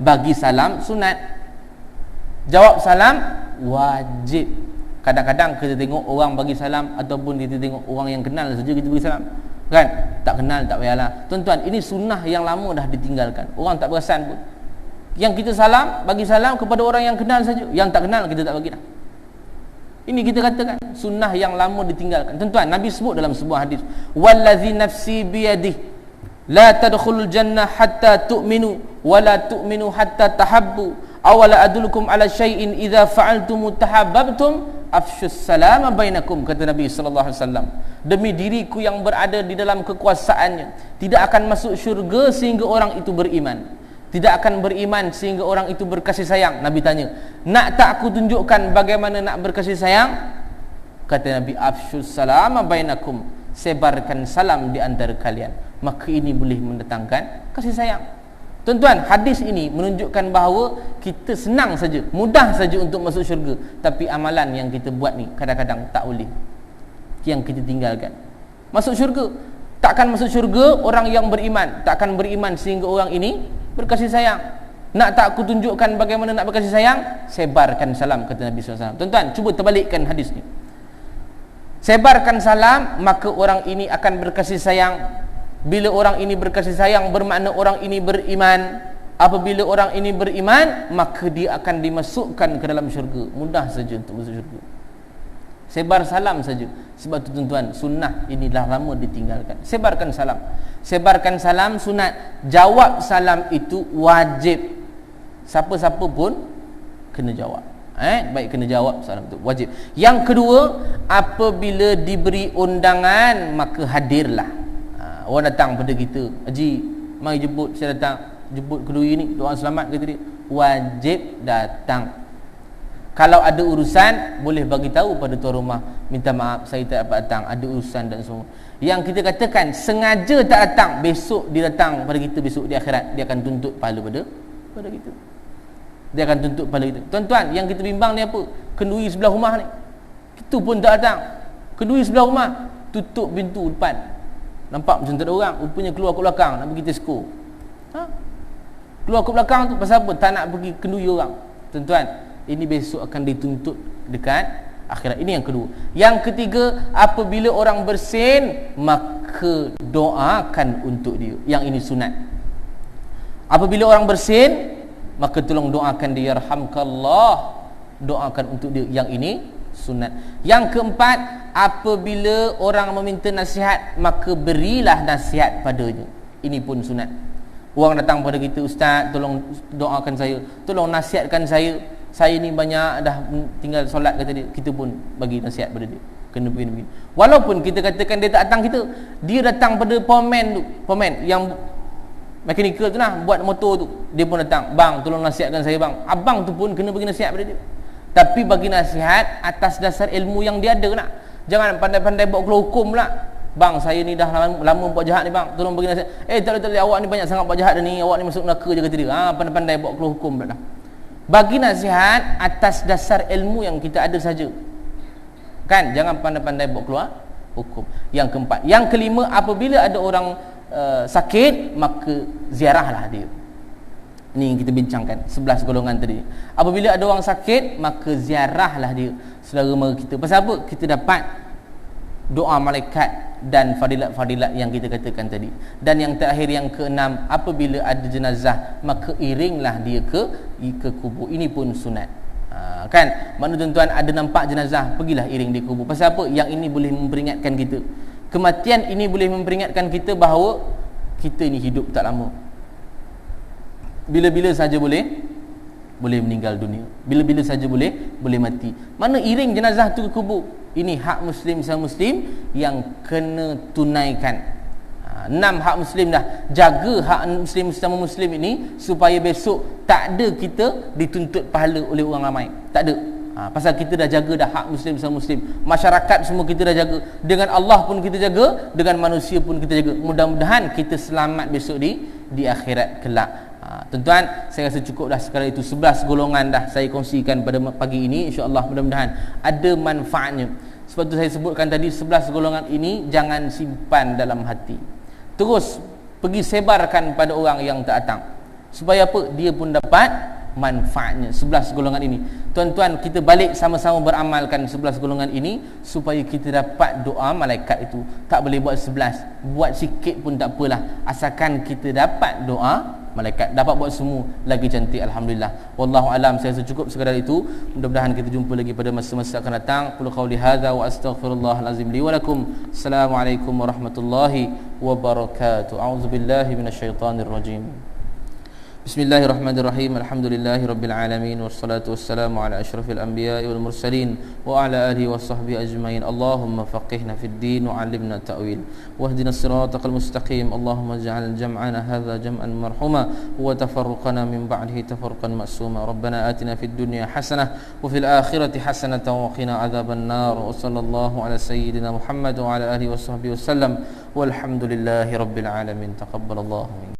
Bagi salam sunat, jawab salam wajib. Kadang-kadang kita tengok orang bagi salam, ataupun kita tengok orang yang kenal saja kita bagi salam, kan? Tak kenal tak payahlah. Tuan-tuan, ini sunnah yang lama dah ditinggalkan, orang tak perasan pun. Yang kita salam, bagi salam kepada orang yang kenal saja, yang tak kenal kita tak bagi dah. Ini kita katakan sunnah yang lama ditinggalkan. Tuan-tuan, Nabi sebut dalam sebuah hadis, wallazi nafsi biyadihi la tadkhulul jannah hatta tu'minu wa la tu'minu hatta tahabbu awala adulukum ala syai'in idza fa'altum tahabbabtum afshus salama bainakum, kata Nabi sallallahu alaihi wasallam. Demi diriku yang berada di dalam kekuasaannya, tidak akan masuk syurga sehingga orang itu beriman, tidak akan beriman sehingga orang itu berkasih sayang. Nabi tanya, nak tak aku tunjukkan bagaimana nak berkasih sayang? Kata Nabi, afshus salama bainakum, sebarkan salam di antara kalian, maka ini boleh mendatangkan kasih sayang. Tuan-tuan, hadis ini menunjukkan bahawa kita senang saja, mudah saja untuk masuk syurga, tapi amalan yang kita buat ni kadang-kadang tak boleh, yang kita tinggalkan. Masuk syurga, takkan masuk syurga orang yang beriman, takkan beriman sehingga orang ini berkasih sayang. Nak tak aku tunjukkan bagaimana nak berkasih sayang? Sebarkan salam, kata Nabi SAW. Tuan-tuan, cuba terbalikkan hadis ni. Sebarkan salam, maka orang ini akan berkasih sayang. Bila orang ini berkasih sayang, bermakna orang ini beriman. Apabila orang ini beriman, maka dia akan dimasukkan ke dalam syurga. Mudah saja untuk masuk syurga, sebar salam saja. Sebab tu tuan-tuan, sunnah inilah lama ditinggalkan. Sebarkan salam, sebarkan salam sunat, jawab salam itu wajib. Siapa-siapa pun kena jawab. Baik, kena jawab salam itu wajib. Yang kedua, apabila diberi undangan, maka hadirlah. Orang datang pada kita, haji, mari jemput, saya datang jemput keduri ni, doa selamat, kata dia, wajib datang. Kalau ada urusan, boleh bagi tahu pada tuan rumah, minta maaf saya tak dapat datang, ada urusan dan semua. Yang kita katakan sengaja tak datang, besok dia datang pada kita, besok di akhirat dia akan tuntut pahala pada kita. Dia akan tuntut pahala kita. Tuan-tuan, yang kita bimbang ni apa? Kenduri sebelah rumah ni, itu pun tak datang. Kenduri sebelah rumah, tutup pintu depan, nampak macam tak ada orang, rupanya keluar ke belakang nak pergi Tesco. Keluar ke belakang tu pasal apa? Tak nak pergi kenduri orang. Tuan-tuan, ini besok akan dituntut dekat akhirat. Ini yang kedua. Yang ketiga, apabila orang bersin, maka doakan untuk dia. Yang ini sunat. Apabila orang bersin, maka tolong doakan dia, yarhamkallah, doakan untuk dia. Yang ini sunat. Yang keempat, apabila orang meminta nasihat, maka berilah nasihat padanya. Ini pun sunat. Orang datang pada kita, ustaz, tolong doakan saya, tolong nasihatkan saya ni banyak dah tinggal solat, kata dia. Kita pun bagi nasihat pada dia, kena begini. Walaupun kita katakan dia tak datang kita, dia datang pada pomen yang mechanical tu lah, buat motor tu, dia pun datang, bang tolong nasihatkan saya bang. Abang tu pun kena bagi nasihat pada dia. Tapi bagi nasihat atas dasar ilmu yang dia ada nak. Jangan pandai-pandai buat keluar hukum pula. Bang, saya ni dah lama buat jahat ni bang, tolong bagi nasihat. Tak boleh, awak ni banyak sangat buat jahat dah ni, awak ni masuk neraka je, kata dia. Pandai-pandai buat keluar hukum pula dah. Bagi nasihat atas dasar ilmu yang kita ada saja, kan? Jangan pandai-pandai buat keluar hukum. Yang keempat. Yang kelima, apabila ada orang sakit, maka ziarahlah dia. Ini yang kita bincangkan 11 golongan tadi. Apabila ada orang sakit, maka ziarahlah dia, saudara mara kita. Pasal apa? Kita dapat doa malaikat dan fadilat-fadilat yang kita katakan tadi. Dan yang terakhir, yang keenam, apabila ada jenazah, maka iringlah dia ke kubur. Ini pun sunat. Kan? Mana tuan-tuan ada nampak jenazah, pergilah iring di kubur. Pasal apa? Yang ini boleh memperingatkan kita. Kematian ini boleh memperingatkan kita bahawa kita ini hidup tak lama. Bila-bila saja boleh meninggal dunia. Bila-bila saja boleh mati. Mana iring jenazah tu ke kubur? Ini hak muslim sama muslim yang kena tunaikan. 6 hak muslim dah. Jaga hak muslim sama muslim ini supaya besok tak ada kita dituntut pahala oleh orang ramai. Tak ada. Pasal kita dah jaga dah hak muslim sama muslim. Masyarakat semua kita dah jaga. Dengan Allah pun kita jaga, dengan manusia pun kita jaga. Mudah-mudahan kita selamat besok di akhirat kelak. Tuan-tuan, saya rasa cukup dah sekarang itu. 11 golongan dah saya kongsikan pada pagi ini. InsyaAllah mudah-mudahan ada manfaatnya. Sebab tu saya sebutkan tadi, 11 golongan ini jangan simpan dalam hati, terus pergi sebarkan pada orang yang tak datang. Supaya apa? Dia pun dapat manfaatnya. 11 golongan ini, tuan-tuan, kita balik sama-sama beramalkan 11 golongan ini supaya kita dapat doa malaikat itu. Tak boleh buat 11, buat sikit pun tak apalah, asalkan kita dapat doa malaikat. Dapat buat semua lagi cantik, alhamdulillah. Wallahu alam, saya rasa cukup sekadar itu. Mudah-mudahan kita jumpa lagi pada masa-masa akan datang. Qul qauli hadza wa astaghfirullahal azim li wa lakum. Assalamualaikum warahmatullahi wabarakatuh. A'udzubillahi minasyaitonir rajim. Bismillahirrahmanirrahim. Alhamdulillahirabbil alamin wassalatu wassalamu ala asyrafil anbiya'i wal mursalin wa ala alihi washabbihi ajmain. Allahumma faqihna fid din wa 'allimna ta'wil wahdinas siratal mustaqim. Allahumma ij'al jam'ana hadza jam'an marhuma wa tafarruqana min ba'dihi tafarruqan ma'suma. Rabbana atina fid dunya hasanah wa fil akhirati hasanatan wa qina adzaban nar. Wa sallallahu ala sayyidina Muhammad wa ala alihi washabbihi wasallam. Walhamdulillahirabbil alamin. Taqabbalallahu minkum.